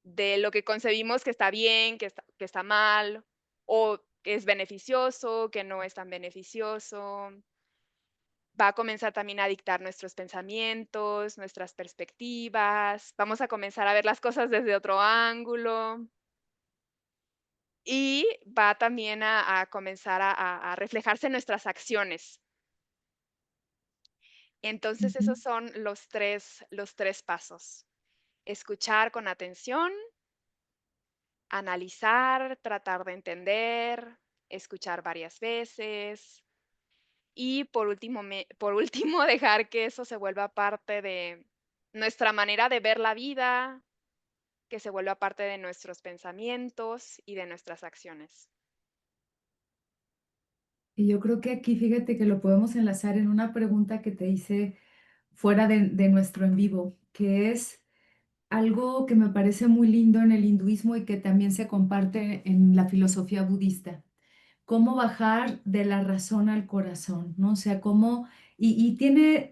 De lo que concebimos que está bien, que está mal, o que es beneficioso, que no es tan beneficioso. Va a comenzar también a dictar nuestros pensamientos, nuestras perspectivas. Vamos a comenzar a ver las cosas desde otro ángulo y va también a comenzar a reflejarse en nuestras acciones. Entonces, ujú, esos son los tres pasos. Escuchar con atención, analizar, tratar de entender. escuchar varias veces y por último, dejar que eso se vuelva parte de nuestra manera de ver la vida, que se vuelva parte de nuestros pensamientos y de nuestras acciones. Y yo creo que aquí, fíjate que lo podemos enlazar en una pregunta que te hice fuera de nuestro en vivo, que es algo que me parece muy lindo en el hinduismo y que también se comparte en la filosofía budista. Cómo bajar de la razón al corazón, ¿no? O sea, cómo, y tiene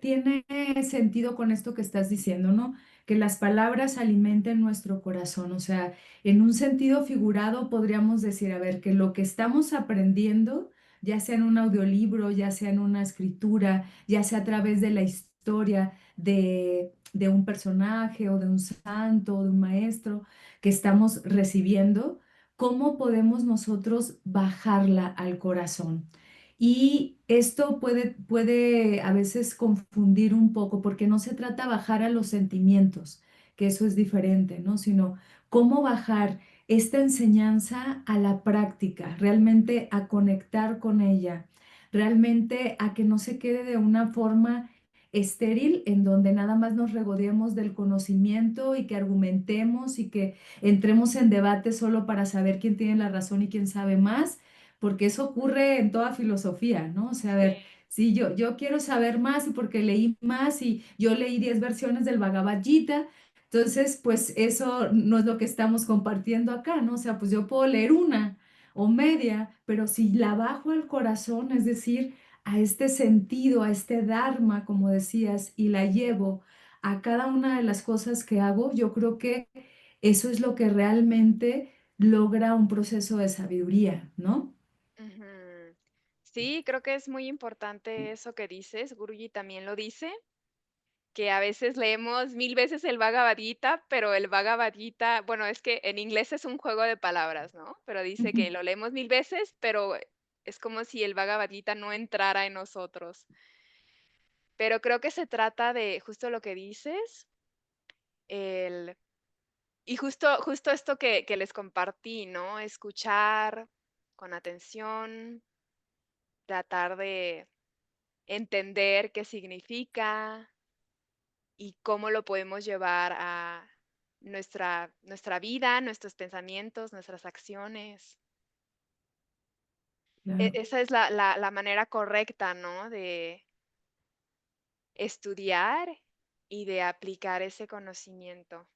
sentido con esto que estás diciendo, ¿no? Que las palabras alimenten nuestro corazón, o sea, en un sentido figurado podríamos decir, a ver, que lo que estamos aprendiendo, ya sea en un audiolibro, ya sea en una escritura, ya sea a través de la historia de un personaje o de un santo o de un maestro que estamos recibiendo, ¿cómo podemos nosotros bajarla al corazón? Y esto puede a veces confundir un poco porque no se trata bajar a los sentimientos, que eso es diferente, ¿no? Sino cómo bajar esta enseñanza a la práctica, realmente a conectar con ella, realmente a que no se quede de una forma estéril en donde nada más nos regodeemos del conocimiento y que argumentemos y que entremos en debate solo para saber quién tiene la razón y quién sabe más, porque eso ocurre en toda filosofía, ¿no? O sea, a Sí. ver, si yo quiero saber más y porque leí más y yo leí 10 versiones del Bhagavad Gita, entonces, pues eso no es lo que estamos compartiendo acá, ¿no? O sea, pues yo puedo leer una o media, pero si la bajo al corazón, es decir, a este sentido, a este dharma, como decías, y la llevo a cada una de las cosas que hago, yo creo que eso es lo que realmente logra un proceso de sabiduría, ¿no? Ujú. Sí, creo que es muy importante eso que dices, Guruji también lo dice, que a veces leemos 1000 veces el Bhagavad Gita, pero el Bhagavad Gita, bueno, es que en inglés es un juego de palabras, ¿no? Pero dice Ujú. que lo leemos 1000 veces, pero es como si el Bhagavad Gita no entrara en nosotros. Pero creo que se trata de justo lo que dices, el y justo esto que les compartí, ¿no? Escuchar con atención, tratar de entender qué significa y cómo lo podemos llevar a nuestra vida, nuestros pensamientos, nuestras acciones. Claro. Esa es la manera correcta, ¿no? De estudiar y de aplicar ese conocimiento.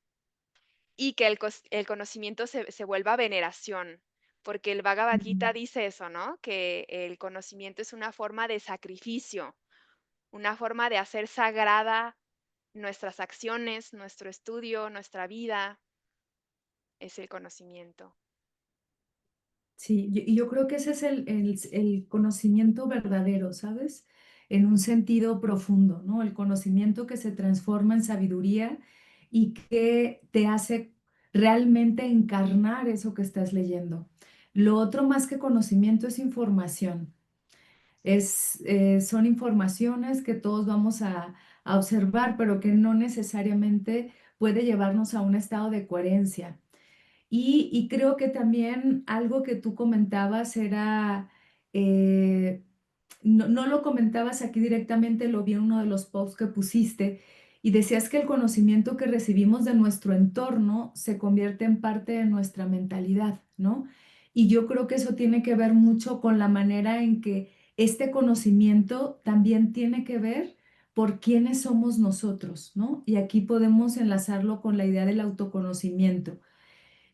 Y que el conocimiento se vuelva veneración, porque el Bhagavad Ujú. Gita dice eso, ¿no? Que el conocimiento es una forma de sacrificio, una forma de hacer sagrada nuestras acciones, nuestro estudio, nuestra vida, es el conocimiento. Sí, y yo creo que ese es el conocimiento verdadero, ¿sabes? En un sentido profundo, ¿no? El conocimiento que se transforma en sabiduría y que te hace realmente encarnar eso que estás leyendo. Lo otro más que conocimiento es información. Son informaciones que todos vamos a observar, pero que no necesariamente puede llevarnos a un estado de coherencia. Y creo que también algo que tú comentabas era, eh, no lo comentabas aquí directamente, lo vi en uno de los posts que pusiste, y decías que el conocimiento que recibimos de nuestro entorno se convierte en parte de nuestra mentalidad, ¿no? Y yo creo que eso tiene que ver mucho con la manera en que este conocimiento también tiene que ver por quiénes somos nosotros, ¿no? Y aquí podemos enlazarlo con la idea del autoconocimiento.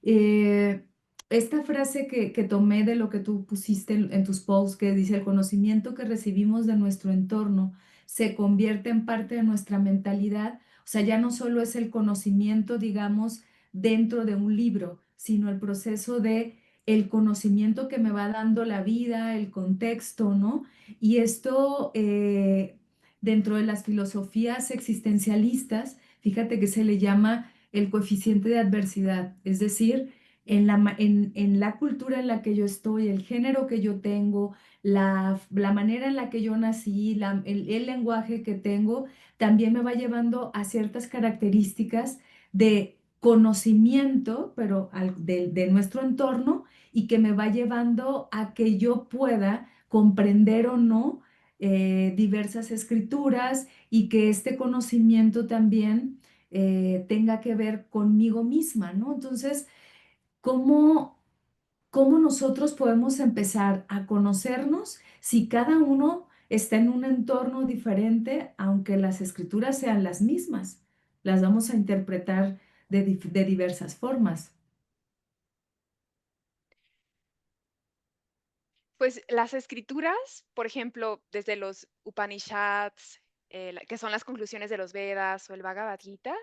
eh, esta frase que tomé de lo que tú pusiste en tus posts, que dice, el conocimiento que recibimos de nuestro entorno se convierte en parte de nuestra mentalidad, o sea, ya no solo es el conocimiento, digamos, dentro de un libro, sino el proceso de el conocimiento que me va dando la vida, el contexto, ¿no? Y esto, dentro de las filosofías existencialistas, fíjate que se le llama el coeficiente de adversidad, es decir, en la cultura en la que yo estoy, el género que yo tengo, la manera en la que yo nací, el lenguaje que tengo, también me va llevando a ciertas características de conocimiento, pero de nuestro entorno y que me va llevando a que yo pueda comprender o no diversas escrituras y que este conocimiento también tenga que ver conmigo misma, ¿no? Entonces, ¿cómo, cómo nosotros podemos empezar a conocernos si cada uno está en un entorno diferente, aunque las escrituras sean las mismas? Las vamos a interpretar de diversas formas. Pues las escrituras, por ejemplo, desde los Upanishads, que son las conclusiones de los Vedas o el Bhagavad Gita,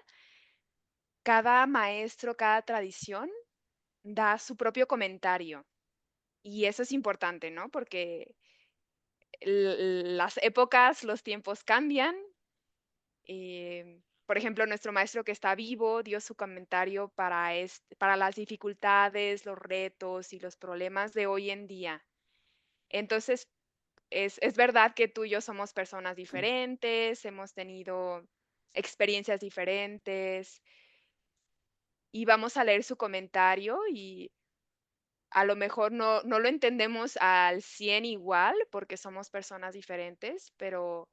cada maestro, cada tradición da su propio comentario. Y eso es importante, ¿no? Porque las épocas, los tiempos cambian. Por ejemplo, nuestro maestro que está vivo dio su comentario para, para las dificultades, los retos y los problemas de hoy en día. Entonces, es verdad que tú y yo somos personas diferentes, hemos tenido experiencias diferentes y vamos a leer su comentario y a lo mejor no lo entendemos al 100 igual porque somos personas diferentes, pero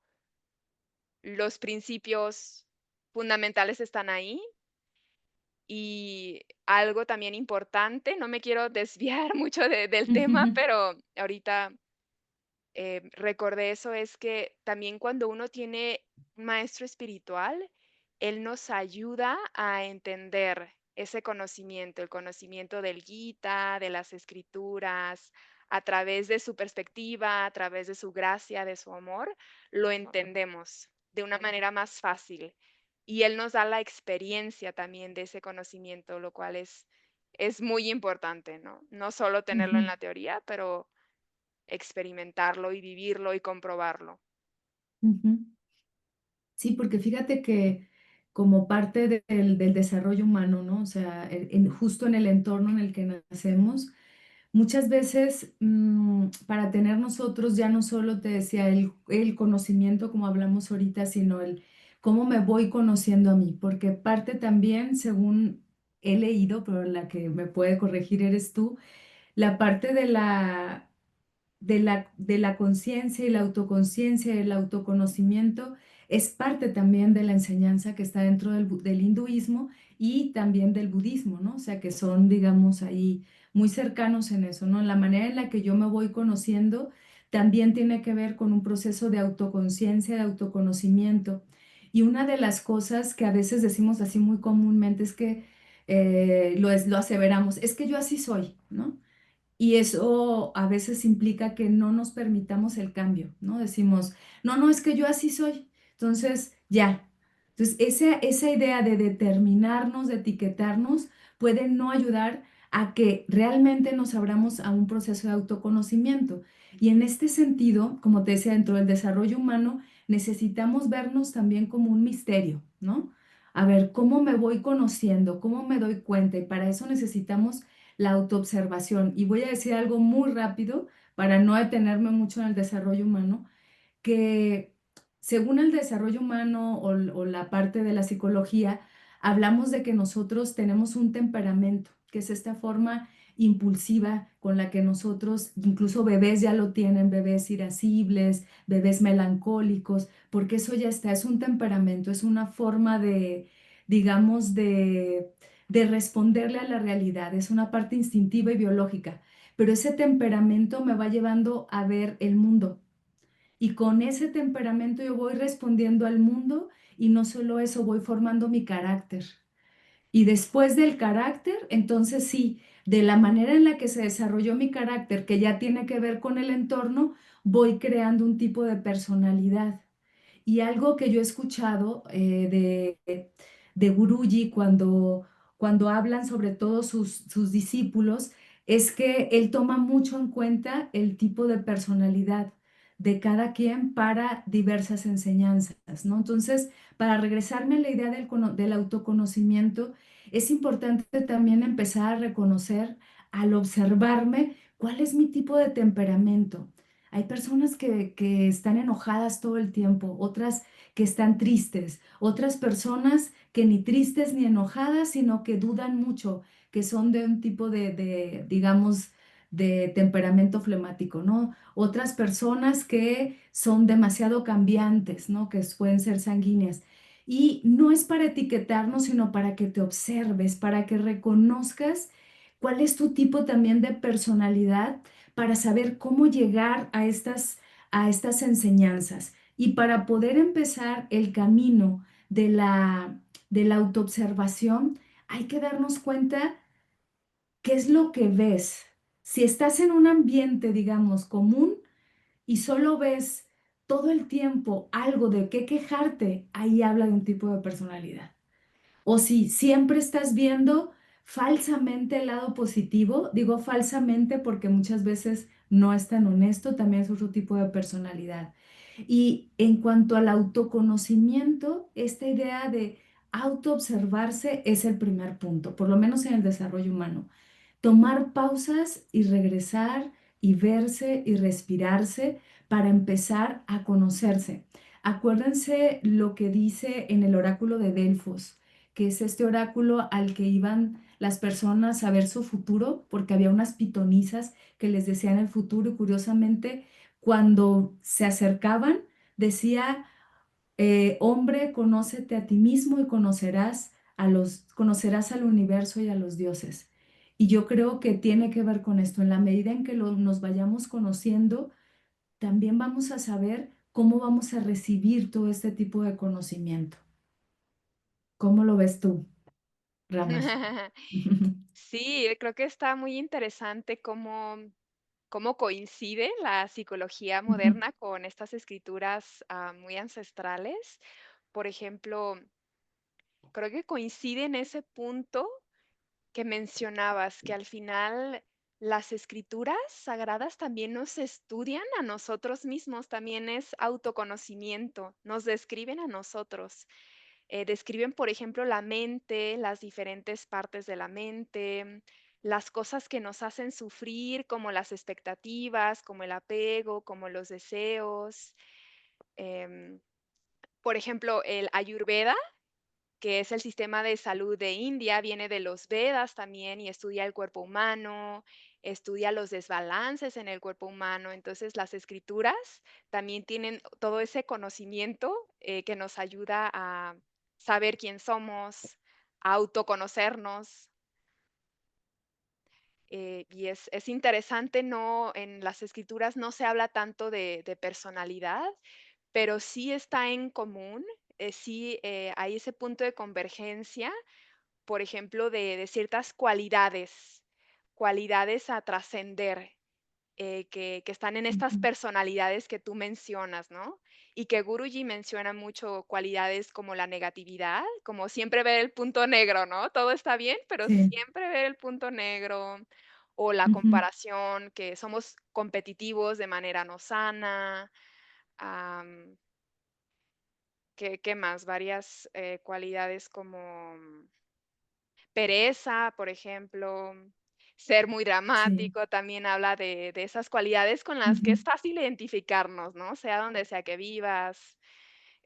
los principios fundamentales están ahí. Y algo también importante, no me quiero desviar mucho del tema, pero ahorita recordé eso, es que también cuando uno tiene un maestro espiritual, él nos ayuda a entender ese conocimiento, el conocimiento del Gita, de las escrituras, a través de su perspectiva, a través de su gracia, de su amor, lo entendemos de una manera más fácil. Y él nos da la experiencia también de ese conocimiento, lo cual es muy importante, ¿no? No solo tenerlo en Ujú, la teoría, pero experimentarlo y vivirlo y comprobarlo. ujú. Sí, porque fíjate que como parte del desarrollo humano, ¿no? O sea, justo en el entorno en el que nacemos, muchas veces para tener nosotros ya no solo te decía el conocimiento como hablamos ahorita, sino el cómo me voy conociendo a mí, porque parte también, según he leído, pero la que me puede corregir eres tú, la parte de la conciencia y la autoconciencia y el autoconocimiento es parte también de la enseñanza que está dentro del hinduismo y también del budismo, ¿no? O sea, que son, digamos, ahí muy cercanos en eso, ¿no? La manera en la que yo me voy conociendo también tiene que ver con un proceso de autoconciencia, de autoconocimiento. Y una de las cosas que a veces decimos así muy comúnmente es que lo aseveramos, es que yo así soy, ¿no? Y eso a veces implica que no nos permitamos el cambio, ¿no? Decimos, no, no, es que yo así soy. Entonces, ya. Entonces, esa idea de determinarnos, de etiquetarnos, puede no ayudar a que realmente nos abramos a un proceso de autoconocimiento. Y en este sentido, como te decía, dentro del desarrollo humano, necesitamos vernos también como un misterio, ¿no? A ver, ¿cómo me voy conociendo? ¿Cómo me doy cuenta? Y para eso necesitamos la autoobservación. Y voy a decir algo muy rápido para no detenerme mucho en el desarrollo humano, que según el desarrollo humano o la parte de la psicología, hablamos de que nosotros tenemos un temperamento, que es esta forma impulsiva con la que nosotros, incluso bebés ya lo tienen, bebés irascibles, bebés melancólicos, porque eso ya está, es un temperamento, es una forma de, digamos, de responderle a la realidad, es una parte instintiva y biológica, pero ese temperamento me va llevando a ver el mundo y con ese temperamento yo voy respondiendo al mundo y no solo eso, voy formando mi carácter. Y después del carácter, entonces sí, de la manera en la que se desarrolló mi carácter, que ya tiene que ver con el entorno, voy creando un tipo de personalidad. Y algo que yo he escuchado de Guruji cuando hablan sobre todo sus discípulos, es que él toma mucho en cuenta el tipo de personalidad de cada quien para diversas enseñanzas, ¿no? Entonces, para regresarme a la idea del autoconocimiento, es importante también empezar a reconocer al observarme cuál es mi tipo de temperamento. Hay personas que están enojadas todo el tiempo, otras que están tristes, otras personas que ni tristes ni enojadas, sino que dudan mucho, que son de un tipo digamos, de temperamento flemático, ¿no? Otras personas que son demasiado cambiantes, ¿no? Que pueden ser sanguíneas. Y no es para etiquetarnos, sino para que te observes, para que reconozcas cuál es tu tipo también de personalidad, para saber cómo llegar a estas enseñanzas y para poder empezar el camino de la autoobservación, hay que darnos cuenta qué es lo que ves. Si estás en un ambiente, digamos, común y solo ves todo el tiempo algo de qué quejarte, ahí habla de un tipo de personalidad. O si siempre estás viendo falsamente el lado positivo, digo falsamente porque muchas veces no es tan honesto, también es otro tipo de personalidad. Y en cuanto al autoconocimiento, esta idea de autoobservarse es el primer punto, por lo menos en el desarrollo humano. Tomar pausas y regresar y verse y respirarse para empezar a conocerse. Acuérdense lo que dice en el oráculo de Delfos, que es este oráculo al que iban las personas a ver su futuro, porque había unas pitonisas que les decían el futuro y curiosamente cuando se acercaban decía, hombre, conócete a ti mismo y conocerás al universo y a los dioses. Y yo creo que tiene que ver con esto. En la medida en que nos vayamos conociendo, también vamos a saber cómo vamos a recibir todo este tipo de conocimiento. ¿Cómo lo ves tú, Ramos? Sí, creo que está muy interesante cómo coincide la psicología moderna con estas escrituras, muy ancestrales. Por ejemplo, creo que coincide en ese punto que mencionabas, que al final las escrituras sagradas también nos estudian a nosotros mismos, también es autoconocimiento, nos describen a nosotros. Describen, por ejemplo, la mente, las diferentes partes de la mente, las cosas que nos hacen sufrir, como las expectativas, como el apego, como los deseos. Em, por ejemplo, el Ayurveda, que es el sistema de salud de India, viene de los Vedas también y estudia el cuerpo humano, estudia los desbalances en el cuerpo humano. Entonces, las escrituras también tienen todo ese conocimiento que nos ayuda a saber quién somos, a autoconocernos. Y es interesante, no, en las escrituras no se habla tanto de personalidad, pero sí está en común, sí hay ese punto de convergencia, por ejemplo, de ciertas cualidades, cualidades a trascender, que están en estas Ujú. personalidades que tú mencionas, ¿no? Y que Guruji menciona mucho cualidades como la negatividad, como siempre ver el punto negro, ¿no? Todo está bien, pero Sí. siempre ver el punto negro, o la Ujú. comparación, que somos competitivos de manera no sana. am, ¿Qué más? Varias cualidades como pereza, por ejemplo, ser muy Sí. dramático, también habla de esas cualidades con las que Ujú. es fácil identificarnos, ¿no? Sea donde sea que vivas,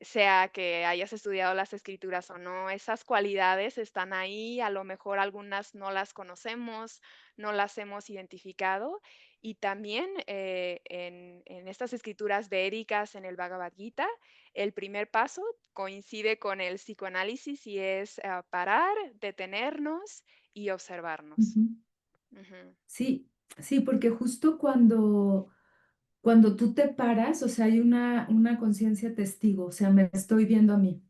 sea que hayas estudiado las escrituras o no, esas cualidades están ahí, a lo mejor algunas no las conocemos, no las hemos identificado. Y también en estas escrituras védicas, en el Bhagavad Gita, el primer paso coincide con el psicoanálisis y es parar, detenernos y observarnos. Ujú. Ujú. Sí, sí, porque justo cuando tú te paras, o sea, hay una conciencia testigo, o sea, me estoy viendo a mí.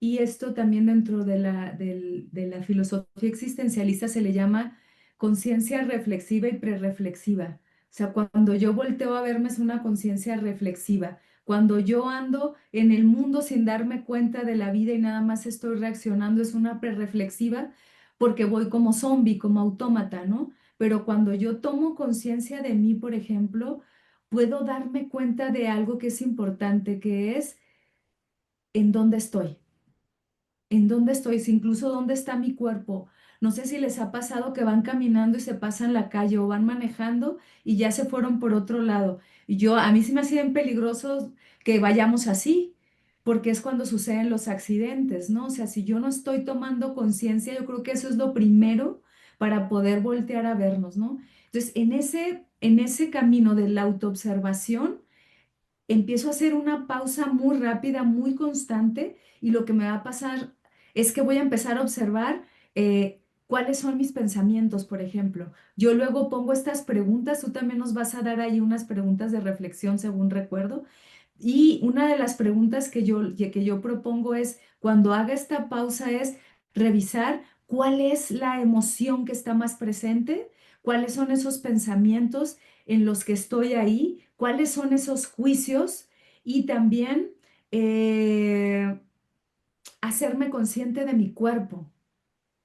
Y esto también dentro de la filosofía existencialista se le llama conciencia reflexiva y prerreflexiva. O sea, cuando yo volteo a verme es una conciencia reflexiva. Cuando yo ando en el mundo sin darme cuenta de la vida y nada más estoy reaccionando es una prerreflexiva porque voy como zombie, como autómata, ¿no? Pero cuando yo tomo conciencia de mí, por ejemplo, puedo darme cuenta de algo que es importante, que es en dónde estoy. ¿En dónde estoy? Si incluso dónde está mi cuerpo. No sé si les ha pasado que van caminando y se pasan la calle o van manejando y ya se fueron por otro lado. Y a mí sí me hacía bien peligroso que vayamos así, porque es cuando suceden los accidentes, ¿no? O sea, si yo no estoy tomando conciencia, yo creo que eso es lo primero para poder voltear a vernos, ¿no? Entonces, en ese camino de la autoobservación, empiezo a hacer una pausa muy rápida, muy constante, y lo que me va a pasar es que voy a empezar a observar cuáles son mis pensamientos, por ejemplo. Yo luego pongo estas preguntas, tú también nos vas a dar ahí unas preguntas de reflexión según recuerdo. Y una de las preguntas que yo propongo es, cuando haga esta pausa, es revisar cuál es la emoción que está más presente, cuáles son esos pensamientos en los que estoy ahí, cuáles son esos juicios y también eh, hacerme consciente de mi cuerpo.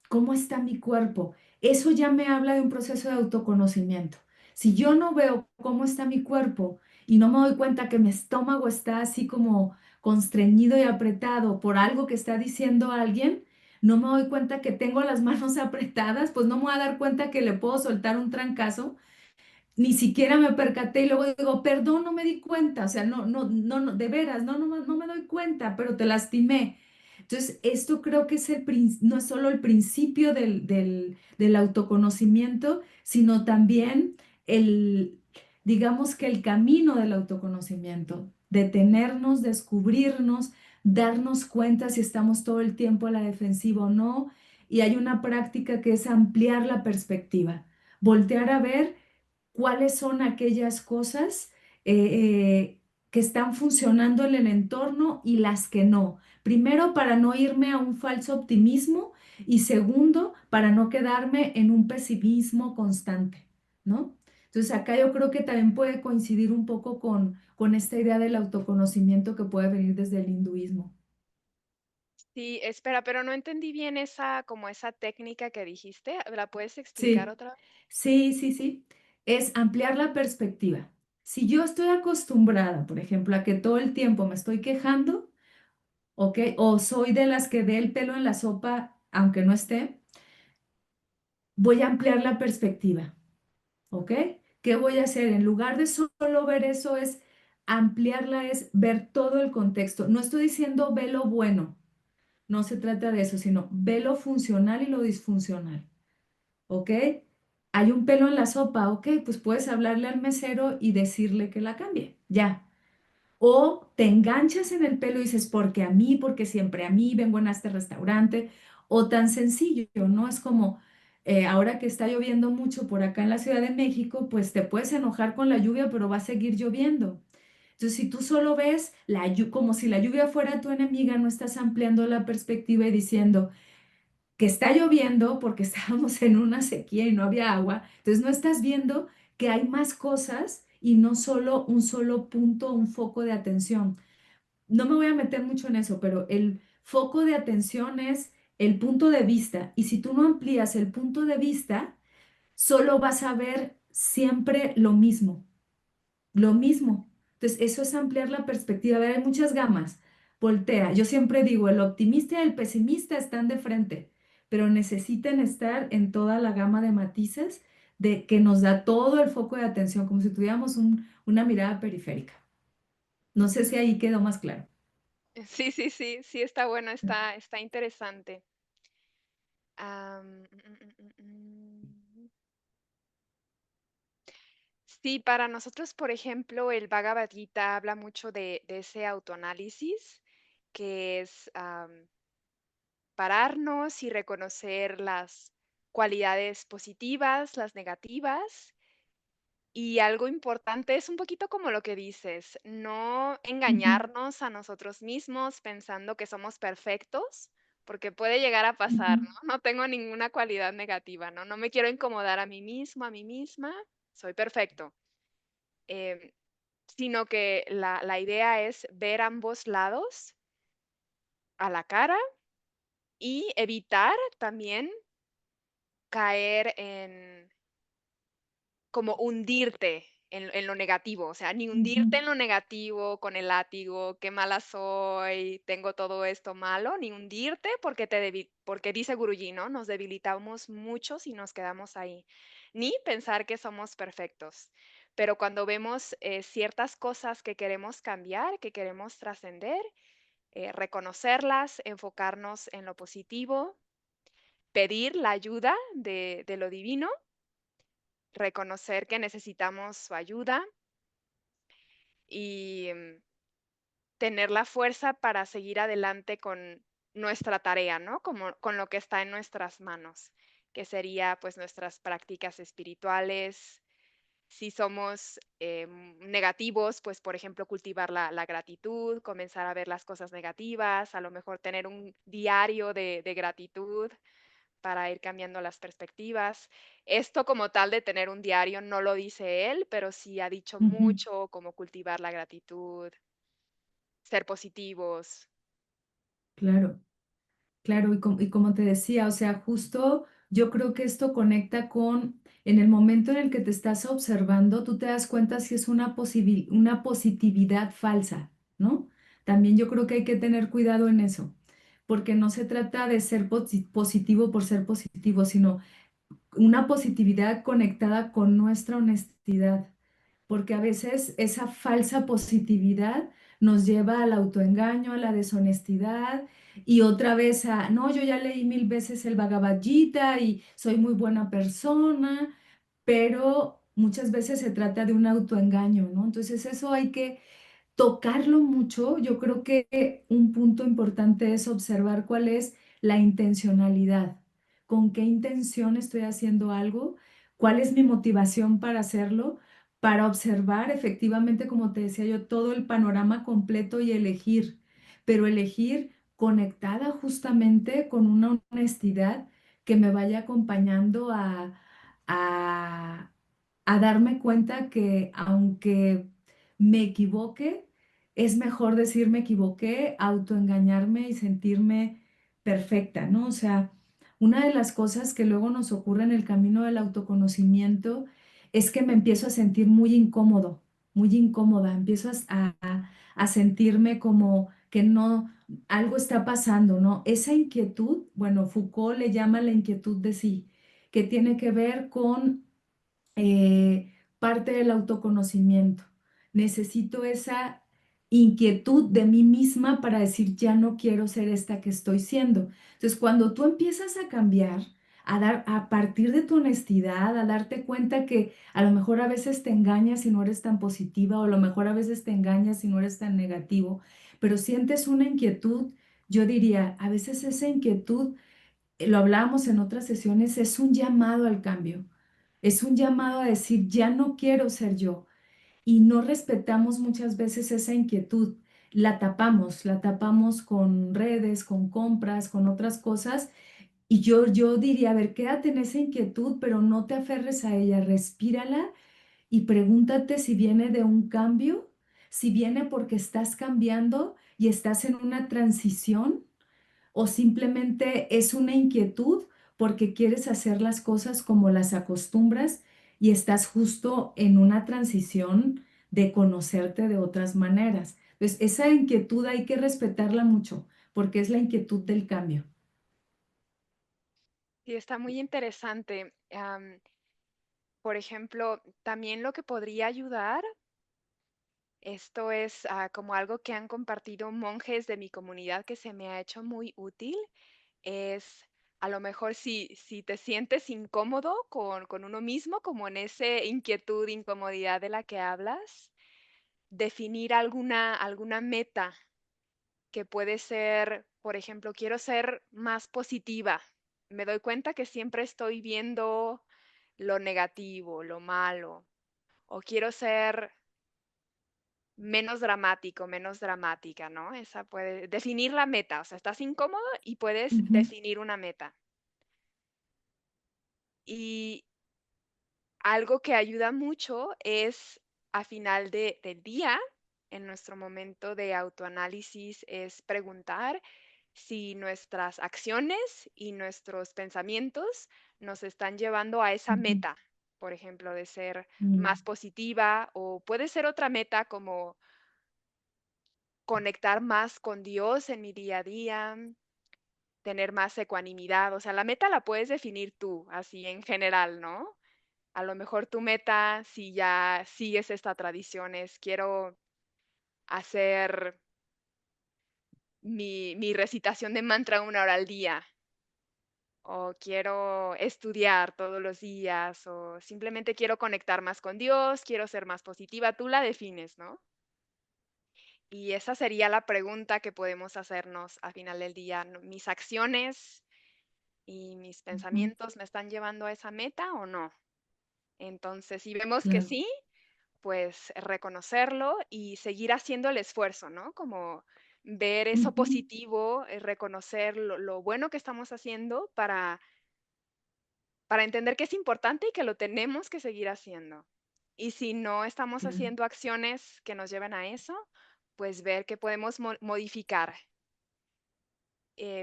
¿Cómo está mi cuerpo? Eso ya me habla de un proceso de autoconocimiento. Si yo no veo cómo está mi cuerpo y no me doy cuenta que mi estómago está así como constreñido y apretado por algo que está diciendo alguien, no me doy cuenta que tengo las manos apretadas, pues no me voy a dar cuenta que le puedo soltar un trancazo, ni siquiera me percaté y luego digo, perdón, no me di cuenta, o sea, no, de veras, no me doy cuenta, pero te lastimé. Entonces, esto creo que es no es solo el principio del autoconocimiento, sino también el, digamos que el camino del autoconocimiento, detenernos, descubrirnos, darnos cuenta si estamos todo el tiempo a la defensiva o no. Y hay una práctica que es ampliar la perspectiva, voltear a ver cuáles son aquellas cosas que están funcionando en el entorno y las que no. Primero, para no irme a un falso optimismo y segundo, para no quedarme en un pesimismo constante, ¿no? Entonces, acá yo creo que también puede coincidir un poco con esta idea del autoconocimiento que puede venir desde el hinduismo. Sí, espera, pero no entendí bien esa, como esa técnica que dijiste. ¿La puedes explicar Sí, otra vez? sí. Es ampliar la perspectiva. Si yo estoy acostumbrada, por ejemplo, a que todo el tiempo me estoy quejando, ¿ok? O soy de las que dé el pelo en la sopa, aunque no esté, voy a ampliar la perspectiva, ¿ok? ¿Qué voy a hacer? En lugar de solo ver eso, es ampliarla, es ver todo el contexto. No estoy diciendo ve lo bueno, no se trata de eso, sino ve lo funcional y lo disfuncional. ¿Ok? Hay un pelo en la sopa, ok, pues puedes hablarle al mesero y decirle que la cambie, ya. O te enganchas en el pelo y dices, porque a mí, porque siempre a mí, vengo en este restaurante, o tan sencillo, ¿no? Es como, ahora que está lloviendo mucho por acá en la Ciudad de México, pues te puedes enojar con la lluvia, pero va a seguir lloviendo. Entonces, si tú solo ves como si la lluvia fuera tu enemiga, no estás ampliando la perspectiva y diciendo, que está lloviendo porque estábamos en una sequía y no había agua, entonces no estás viendo que hay más cosas y no solo un solo punto, un foco de atención. No me voy a meter mucho en eso, pero el foco de atención es el punto de vista y si tú no amplías el punto de vista, solo vas a ver siempre lo mismo. Lo mismo. Entonces, eso es ampliar la perspectiva. A ver, hay muchas gamas. Voltea. Yo siempre digo, el optimista y el pesimista están de frente, pero necesitan estar en toda la gama de matices de que nos da todo el foco de atención, como si tuviéramos una mirada periférica. No sé si ahí quedó más claro. Sí, está bueno, está interesante. Sí, para nosotros, por ejemplo, el Bhagavad Gita habla mucho de ese autoanálisis, que es pararnos y reconocer las cualidades positivas, las negativas. Y algo importante es un poquito como lo que dices, no Ujú, engañarnos a nosotros mismos pensando que somos perfectos, porque puede llegar a pasar, ujú, ¿no? No tengo ninguna cualidad negativa, ¿no? No me quiero incomodar a mí mismo, a mí misma, soy perfecto. Em, Sino que la idea es ver ambos lados a la cara y evitar también caer en como hundirte en lo negativo, o sea, ni ujú, hundirte en lo negativo con el látigo, qué mala soy, tengo todo esto malo, ni hundirte porque dice Guruji, ¿no? Nos debilitamos mucho si nos quedamos ahí, ni pensar que somos perfectos. Pero cuando vemos ciertas cosas que queremos cambiar, que queremos trascender, reconocerlas, enfocarnos en lo positivo, pedir la ayuda de lo divino reconocer que necesitamos su ayuda y tener la fuerza para seguir adelante con nuestra tarea, ¿no? Como con lo que está en nuestras manos, que sería pues nuestras prácticas espirituales. Si somos negativos, pues por ejemplo cultivar la gratitud, comenzar a ver las cosas negativas, a lo mejor tener un diario de gratitud para ir cambiando las perspectivas. Esto como tal de tener un diario no lo dice él, pero sí ha dicho Ujú, mucho como cultivar la gratitud, ser positivos. claro. Claro, y como te decía, o sea, justo yo creo que esto conecta con, en el momento en el que te estás observando, tú te das cuenta si es una positividad falsa, ¿no? También yo creo que hay que tener cuidado en eso, porque no se trata de ser positivo por ser positivo, sino una positividad conectada con nuestra honestidad, porque a veces esa falsa positividad nos lleva al autoengaño, a la deshonestidad y otra vez a, no, yo ya leí 1000 veces el Bhagavad Gita y soy muy buena persona, pero muchas veces se trata de un autoengaño, ¿no? Entonces eso hay que tocarlo mucho. Yo creo que un punto importante es observar cuál es la intencionalidad, con qué intención estoy haciendo algo, cuál es mi motivación para hacerlo, para observar efectivamente, como te decía yo, todo el panorama completo y elegir, pero elegir conectada justamente con una honestidad que me vaya acompañando a, a darme cuenta que aunque me equivoque, es mejor decir me equivoqué, autoengañarme y sentirme perfecta, ¿no? O sea, una de las cosas que luego nos ocurre en el camino del autoconocimiento es que me empiezo a sentir muy incómodo, muy incómoda, empiezo a sentirme como que no, algo está pasando, ¿no? Esa inquietud, bueno, Foucault le llama la inquietud de sí, que tiene que ver con parte del autoconocimiento. Necesito esa inquietud de mí misma para decir, ya no quiero ser esta que estoy siendo. Entonces, cuando tú empiezas a cambiar, a partir de tu honestidad, a darte cuenta que a lo mejor a veces te engañas y no eres tan positiva, o a lo mejor a veces te engañas y no eres tan negativo, pero sientes una inquietud, yo diría, a veces esa inquietud, lo hablábamos en otras sesiones, es un llamado al cambio. Es un llamado a decir, ya no quiero ser yo. Y no respetamos muchas veces esa inquietud. La tapamos con redes, con compras, con otras cosas. Y yo diría, a ver, quédate en esa inquietud, pero no te aferres a ella, respírala y pregúntate si viene de un cambio, si viene porque estás cambiando y estás en una transición o simplemente es una inquietud porque quieres hacer las cosas como las acostumbras y estás justo en una transición de conocerte de otras maneras. Entonces, esa inquietud hay que respetarla mucho porque es la inquietud del cambio. Sí, está muy interesante. Por ejemplo, también lo que podría ayudar, esto es como algo que han compartido monjes de mi comunidad que se me ha hecho muy útil, es a lo mejor si te sientes incómodo con uno mismo, como en ese inquietud, incomodidad de la que hablas, definir alguna meta que puede ser, por ejemplo, quiero ser más positiva. Me doy cuenta que siempre estoy viendo lo negativo, lo malo, o quiero ser menos dramático, menos dramática, ¿no? Esa puede definir la meta, o sea, estás incómodo y puedes Ujú, definir una meta. Y algo que ayuda mucho es a final del día, en nuestro momento de autoanálisis, es preguntar si nuestras acciones y nuestros pensamientos nos están llevando a esa ujú, meta, por ejemplo, de ser mm, más positiva o puede ser otra meta como conectar más con Dios en mi día a día, tener más ecuanimidad. O sea, la meta la puedes definir tú, así en general, ¿no? A lo mejor tu meta, si ya sigues esta tradición, es quiero hacer mi recitación de mantra 1 hora al día o quiero estudiar todos los días, o simplemente quiero conectar más con Dios, quiero ser más positiva, tú la defines, ¿no? Y esa sería la pregunta que podemos hacernos al final del día, ¿no? ¿Mis acciones y mis Ujú, pensamientos me están llevando a esa meta o no? Entonces, si vemos que claro. sí, pues reconocerlo y seguir haciendo el esfuerzo, ¿no? Como ver eso Ujú, positivo, reconocer lo bueno que estamos haciendo para entender que es importante y que lo tenemos que seguir haciendo. Y si no estamos claro, haciendo acciones que nos lleven a eso, pues ver qué podemos modificar,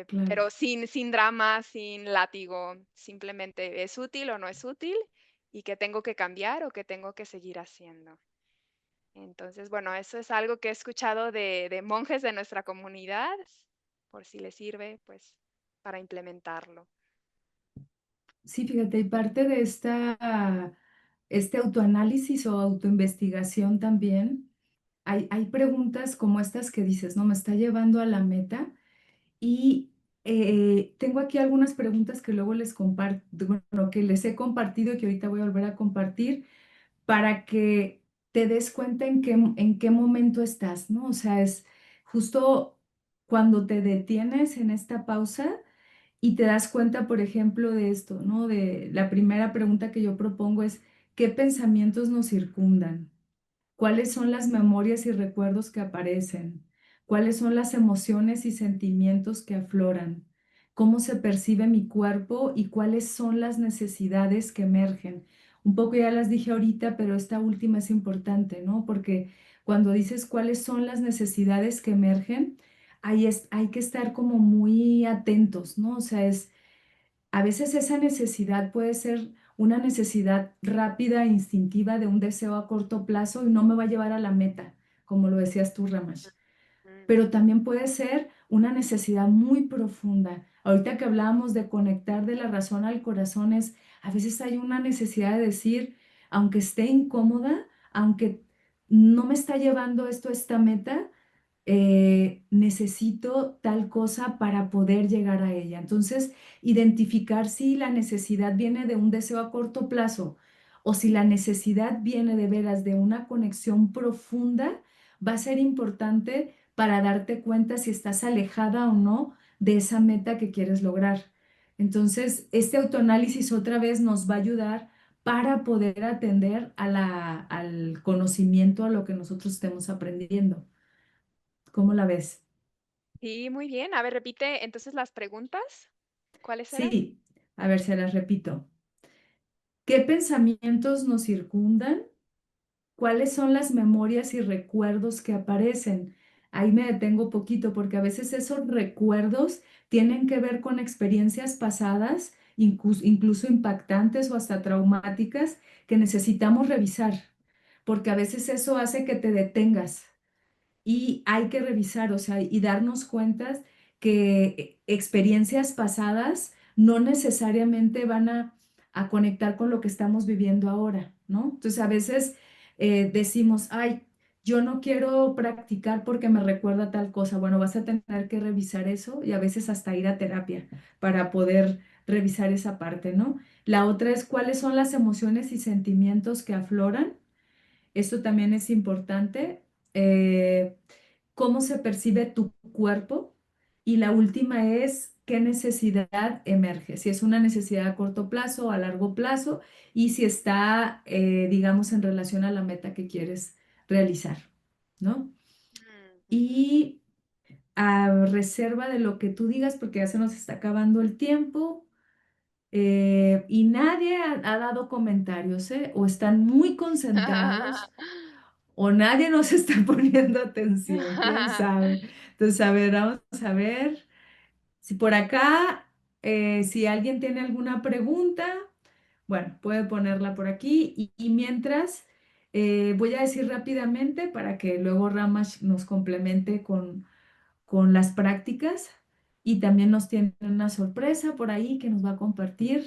claro. pero sin drama, sin látigo, simplemente es útil o no es útil y qué tengo que cambiar o qué tengo que seguir haciendo. Entonces, bueno, eso es algo que he escuchado de monjes de nuestra comunidad, por si les sirve, pues, para implementarlo. Sí, fíjate, y parte de este autoanálisis o autoinvestigación también, hay preguntas como estas que dices, ¿no? Me está llevando a la meta. Y tengo aquí algunas preguntas que luego les comparto, bueno, que les he compartido y que ahorita voy a volver a compartir para que te des cuenta en qué momento estás, ¿no? O sea, es justo cuando te detienes en esta pausa y te das cuenta, por ejemplo, de esto, ¿no? De la primera pregunta que yo propongo es, ¿qué pensamientos nos circundan? ¿Cuáles son las memorias y recuerdos que aparecen? ¿Cuáles son las emociones y sentimientos que afloran? ¿Cómo se percibe mi cuerpo y cuáles son las necesidades que emergen? Un poco ya las dije ahorita, pero esta última es importante, ¿no? Porque cuando dices cuáles son las necesidades que emergen, hay que estar como muy atentos, ¿no? O sea, a veces esa necesidad puede ser una necesidad rápida e instintiva de un deseo a corto plazo y no me va a llevar a la meta, como lo decías tú, Ramash. Mm, Pero también puede ser una necesidad muy profunda. Ahorita que hablábamos de conectar de la razón al corazón, a veces hay una necesidad de decir, aunque esté incómoda, aunque no me está llevando esto a esta meta, necesito tal cosa para poder llegar a ella. Entonces, identificar si la necesidad viene de un deseo a corto plazo o si la necesidad viene de veras de una conexión profunda, va a ser importante para darte cuenta si estás alejada o no de esa meta que quieres lograr. Entonces, este autoanálisis otra vez nos va a ayudar para poder atender al conocimiento, a lo que nosotros estemos aprendiendo. ¿Cómo la ves? sí, muy bien. A ver, repite entonces las preguntas, ¿cuáles eran? Sí, a ver, se las repito. ¿Qué pensamientos nos circundan? ¿Cuáles son las memorias y recuerdos que aparecen? Ahí me detengo poquito porque a veces esos recuerdos tienen que ver con experiencias pasadas, incluso impactantes o hasta traumáticas, que necesitamos revisar, porque a veces eso hace que te detengas. Y hay que revisar, o sea, y darnos cuenta que experiencias pasadas no necesariamente van a conectar con lo que estamos viviendo ahora, ¿no? Entonces, a veces decimos, ay, yo no quiero practicar porque me recuerda tal cosa. Bueno, vas a tener que revisar eso y a veces hasta ir a terapia para poder revisar esa parte, ¿no? La otra es cuáles son las emociones y sentimientos que afloran. Esto también es importante. Eh, Cómo se percibe tu cuerpo. Y la última es qué necesidad emerge, si es una necesidad a corto plazo o a largo plazo y si está, digamos, en relación a la meta que quieres realizar, ¿no? Mm, ujú. Y a reserva de lo que tú digas, porque ya se nos está acabando el tiempo. Y nadie ha dado comentarios, ¿eh? O están muy concentrados o nadie nos está poniendo atención, quién sabe. Entonces, a ver, vamos a ver si por acá, si alguien tiene alguna pregunta, bueno, puede ponerla por aquí. Y mientras, voy a decir rápidamente para que luego Ramash nos complemente con las prácticas y también nos tiene una sorpresa por ahí que nos va a compartir,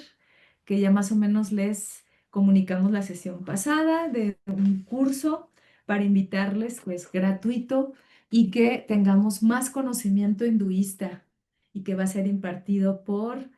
que ya más o menos les comunicamos la sesión pasada de un curso para invitarles, pues gratuito y que tengamos más conocimiento hinduista y que va a ser impartido por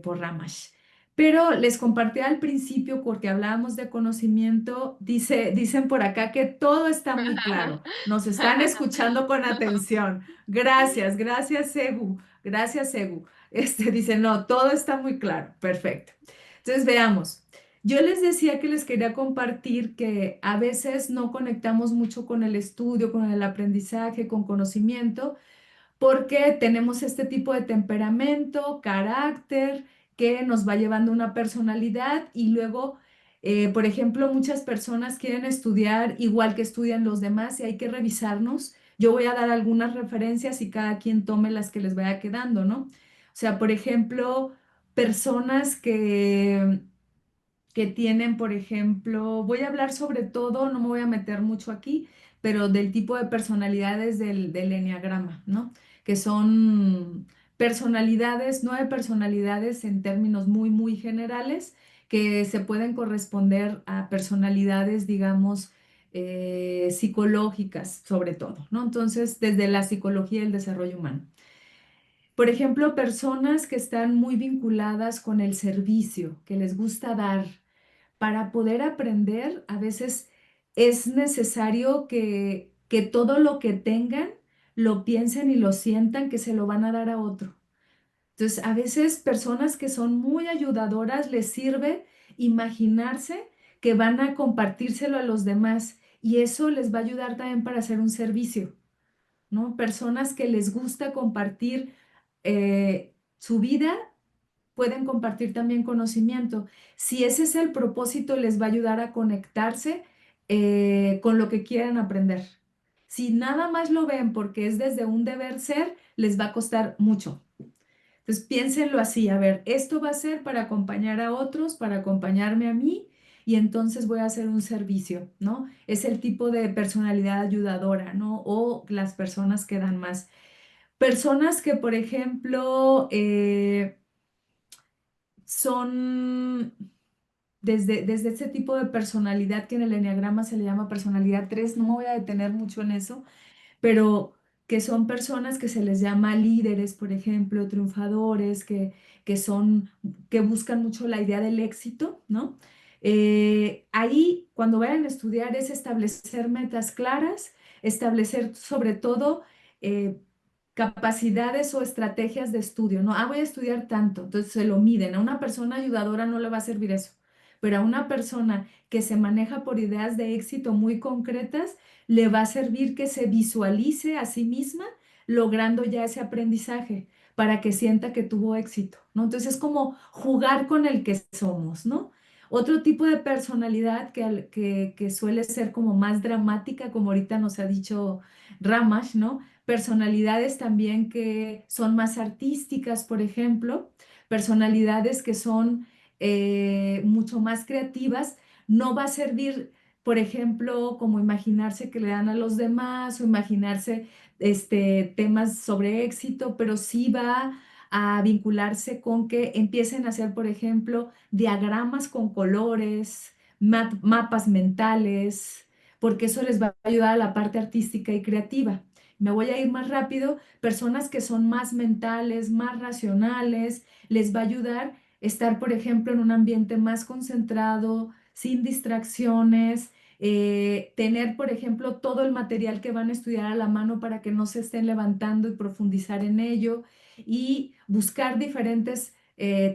por Ramash. Pero les compartí al principio, porque hablábamos de conocimiento, dicen por acá que todo está muy claro. Nos están escuchando con atención. Gracias, gracias, Segu. Gracias, Segu. Dice, no, todo está muy claro. Perfecto. Entonces, veamos. Yo les decía que les quería compartir que a veces no conectamos mucho con el estudio, con el aprendizaje, con conocimiento, porque tenemos este tipo de temperamento, carácter, que nos va llevando a una personalidad y luego, por ejemplo, muchas personas quieren estudiar igual que estudian los demás y hay que revisarnos. Yo voy a dar algunas referencias y cada quien tome las que les vaya quedando, ¿no? O sea, por ejemplo, personas que tienen, por ejemplo, voy a hablar sobre todo, no me voy a meter mucho aquí, pero del tipo de personalidades del enneagrama, ¿no? Que son personalidades, 9 personalidades en términos muy, muy generales, que se pueden corresponder a personalidades, digamos, psicológicas, sobre todo, ¿no? Entonces, desde la psicología y el desarrollo humano. Por ejemplo, personas que están muy vinculadas con el servicio, que les gusta dar para poder aprender, a veces es necesario que todo lo que tengan lo piensen y lo sientan que se lo van a dar a otro. Entonces, a veces personas que son muy ayudadoras les sirve imaginarse que van a compartírselo a los demás y eso les va a ayudar también para hacer un servicio, ¿no? Personas que les gusta compartir su vida pueden compartir también conocimiento. Si ese es el propósito, les va a ayudar a conectarse con lo que quieran aprender. Si nada más lo ven porque es desde un deber ser, les va a costar mucho. Entonces piénsenlo así, a ver, esto va a ser para acompañar a otros, para acompañarme a mí, y entonces voy a hacer un servicio, ¿no? Es el tipo de personalidad ayudadora, ¿no? O las personas que dan más. Personas que, por ejemplo, son desde ese tipo de personalidad que en el enneagrama se le llama personalidad 3. No me voy a detener mucho en eso, pero que son personas que se les llama líderes, por ejemplo, triunfadores, que son, que buscan mucho la idea del éxito, ¿no? Ahí, cuando vayan a estudiar, es establecer metas claras, establecer sobre todo eh, capacidades o estrategias de estudio, ¿no? Ah, voy a estudiar tanto, entonces se lo miden. A una persona ayudadora no le va a servir eso, pero a una persona que se maneja por ideas de éxito muy concretas, le va a servir que se visualice a sí misma logrando ya ese aprendizaje para que sienta que tuvo éxito, ¿no? Entonces es como jugar con el que somos, ¿no? Otro tipo de personalidad que suele ser como más dramática, como ahorita nos ha dicho Ramash, ¿no? Personalidades también que son más artísticas, por ejemplo, personalidades que son mucho más creativas, no va a servir, por ejemplo, como imaginarse que le dan a los demás o imaginarse temas sobre éxito, pero sí va a vincularse con que empiecen a hacer, por ejemplo, diagramas con colores, mapas mentales, porque eso les va a ayudar a la parte artística y creativa. Me voy a ir más rápido. Personas que son más mentales, más racionales, les va a ayudar estar, por ejemplo, en un ambiente más concentrado, sin distracciones, tener, por ejemplo, todo el material que van a estudiar a la mano para que no se estén levantando y profundizar en ello y buscar diferentes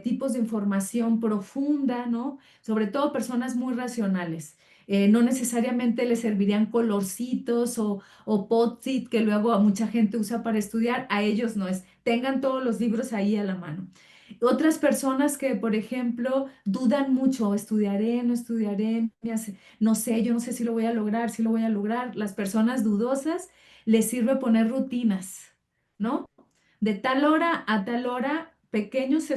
tipos de información profunda, ¿no? Sobre todo personas muy racionales. No necesariamente les servirían colorcitos o post-it que luego a mucha gente usa para estudiar, a ellos no es. Tengan todos los libros ahí a la mano. Otras personas que, por ejemplo, dudan mucho, estudiaré, no estudiaré, no sé, yo no sé si lo voy a lograr, si lo voy a lograr. Las personas dudosas les sirve poner rutinas, ¿no? De tal hora a tal hora, pequeños,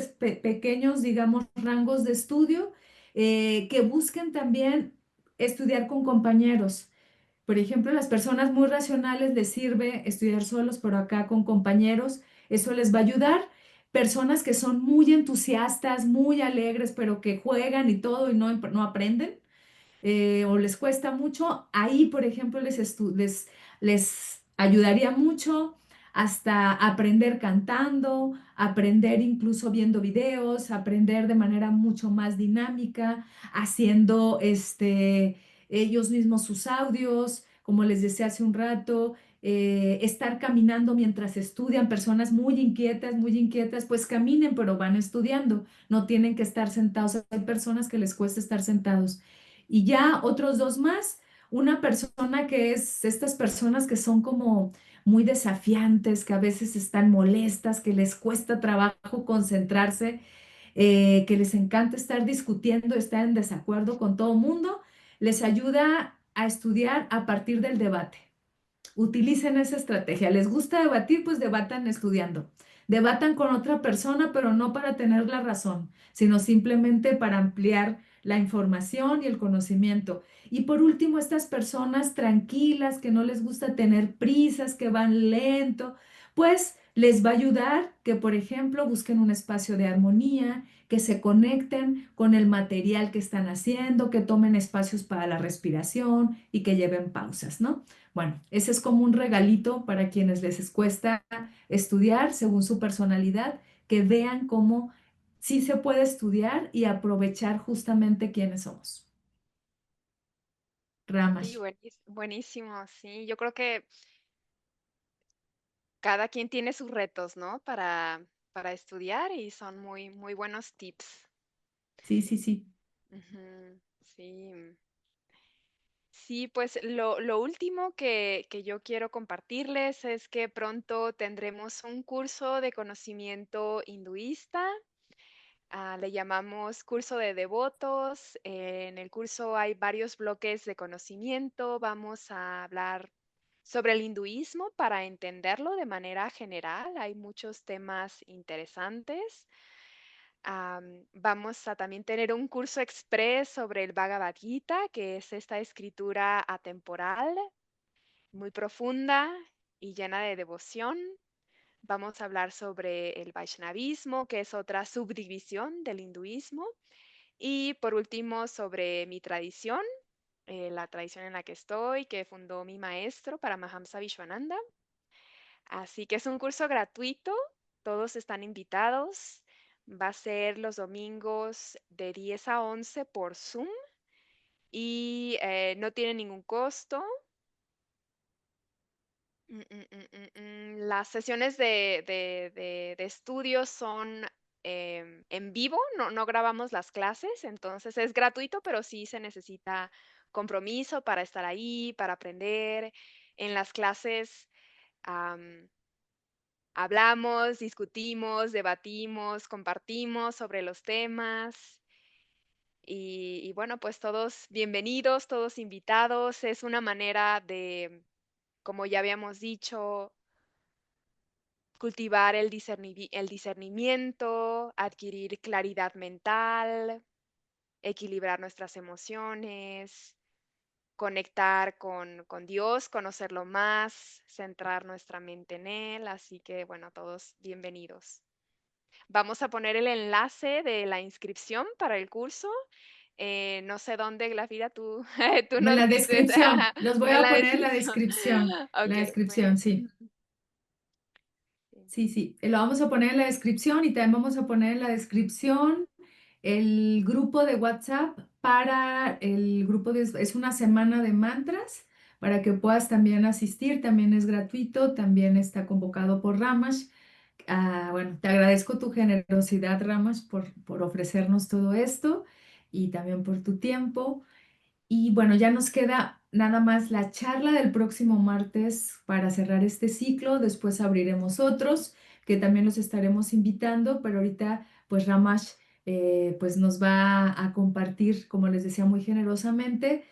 digamos, rangos de estudio, que busquen también estudiar con compañeros. Por ejemplo, las personas muy racionales les sirve estudiar solos, pero acá con compañeros, eso les va a ayudar. Personas que son muy entusiastas, muy alegres, pero que juegan y todo y no aprenden, o les cuesta mucho, ahí, por ejemplo, les ayudaría mucho. hasta aprender cantando, aprender incluso viendo videos, aprender de manera mucho más dinámica, haciendo ellos mismos sus audios, como les decía hace un rato, estar caminando mientras estudian, personas muy inquietas, pues caminen, pero van estudiando, no tienen que estar sentados. Hay personas que les cuesta estar sentados. Y ya otros dos más, una persona que es estas personas que son como muy desafiantes, que a veces están molestas, que les cuesta trabajo concentrarse, que les encanta estar discutiendo, estar en desacuerdo con todo el mundo, les ayuda a estudiar a partir del debate. Utilicen esa estrategia. ¿Les gusta debatir? Pues debatan estudiando. Debatan con otra persona, pero no para tener la razón, sino simplemente para ampliar la información y el conocimiento. Y por último, estas personas tranquilas, que no les gusta tener prisas, que van lento, pues les va a ayudar que, por ejemplo, busquen un espacio de armonía, que se conecten con el material que están haciendo, que tomen espacios para la respiración y que lleven pausas, ¿no? Bueno, ese es como un regalito para quienes les cuesta estudiar según su personalidad, que vean cómo sí se puede estudiar y aprovechar justamente quiénes somos. Sí, Ramas. buenísimo, sí. Yo creo que cada quien tiene sus retos, ¿no? Para estudiar y son muy, muy buenos tips. Sí, sí, sí. Ujú, sí. Sí, pues lo último que yo quiero compartirles es que pronto tendremos un curso de conocimiento hinduista. Le llamamos curso de devotos. En el curso hay varios bloques de conocimiento. Vamos a hablar sobre el hinduismo para entenderlo de manera general. Hay muchos temas interesantes. Vamos a también tener un curso express sobre el Bhagavad Gita, que es esta escritura atemporal, muy profunda y llena de devoción. Vamos a hablar sobre el Vaishnavismo, que es otra subdivisión del hinduismo. Y por último, sobre mi tradición, la tradición en la que estoy, que fundó mi maestro Paramahamsa Vishwananda. Así que es un curso gratuito, todos están invitados. Va a ser los domingos de 10 a 11 por Zoom y no tiene ningún costo. Las sesiones de estudio son en vivo, no grabamos las clases, entonces es gratuito, pero sí se necesita compromiso para estar ahí, para aprender. En las clases am, hablamos, discutimos, debatimos, compartimos sobre los temas. Y bueno, pues todos bienvenidos, todos invitados. Es una manera de, como ya habíamos dicho, cultivar el discernimiento, adquirir claridad mental, equilibrar nuestras emociones, conectar con Dios, conocerlo más, centrar nuestra mente en Él. Así que, bueno, todos bienvenidos. Vamos a poner el enlace de la inscripción para el curso. No sé dónde, Glafira, tú, tú En nos la dices descripción, los voy en a la poner en la descripción. descripción. La Ok, muy descripción, bien. sí. Sí. Sí, sí. Lo vamos a poner en la descripción y también vamos a poner en la descripción el grupo de WhatsApp para el grupo de, es una semana de mantras para que puedas también asistir, también es gratuito, también está convocado por Ramash. Bueno, te agradezco tu generosidad, Ramash, por ofrecernos todo esto y también por tu tiempo. Y bueno, ya nos queda nada más la charla del próximo martes para cerrar este ciclo. Después abriremos otros que también los estaremos invitando, pero ahorita pues Ramash pues nos va a compartir, como les decía muy generosamente,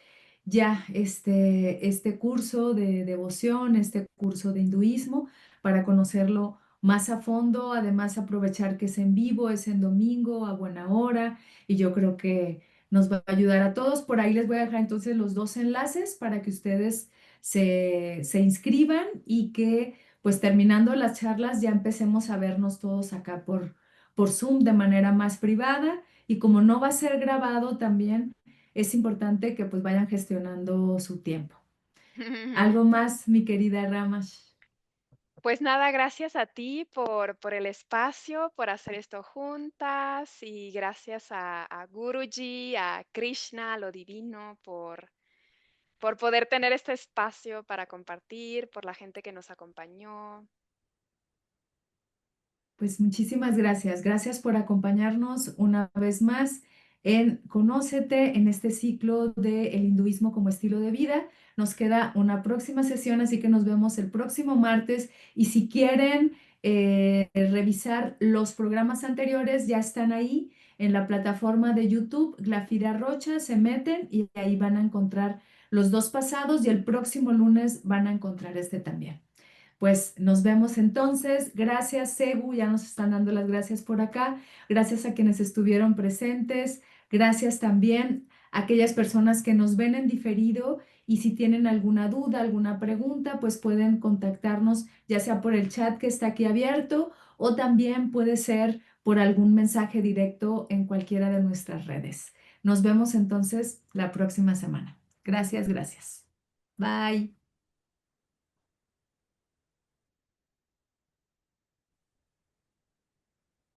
ya este curso de devoción, este curso de hinduismo, para conocerlo más a fondo. Además, aprovechar que es en vivo, es en domingo, a buena hora, y yo creo que nos va a ayudar a todos. Por ahí les voy a dejar entonces los dos enlaces para que ustedes se inscriban y que pues terminando las charlas ya empecemos a vernos todos acá por Zoom de manera más privada. Y como no va a ser grabado también, es importante que pues vayan gestionando su tiempo. ¿Algo más, mi querida Ramas? Pues nada, gracias a ti por el espacio, por hacer esto juntas y gracias a Guruji, a Krishna, a lo divino, por poder tener este espacio para compartir, por la gente que nos acompañó. Pues muchísimas gracias. Gracias por acompañarnos una vez más en Conócete en este ciclo del hinduismo como estilo de vida. Nos queda una próxima sesión, así que nos vemos el próximo martes. Y si quieren revisar los programas anteriores, ya están ahí en la plataforma de YouTube, Glafira Rocha, se meten y ahí van a encontrar los dos pasados y el próximo lunes van a encontrar este también. Pues nos vemos entonces. Gracias, Segu. Ya nos están dando las gracias por acá. Gracias a quienes estuvieron presentes. Gracias también a aquellas personas que nos ven en diferido y si tienen alguna duda, alguna pregunta, pues pueden contactarnos ya sea por el chat que está aquí abierto o también puede ser por algún mensaje directo en cualquiera de nuestras redes. Nos vemos entonces la próxima semana. Gracias, gracias. Bye.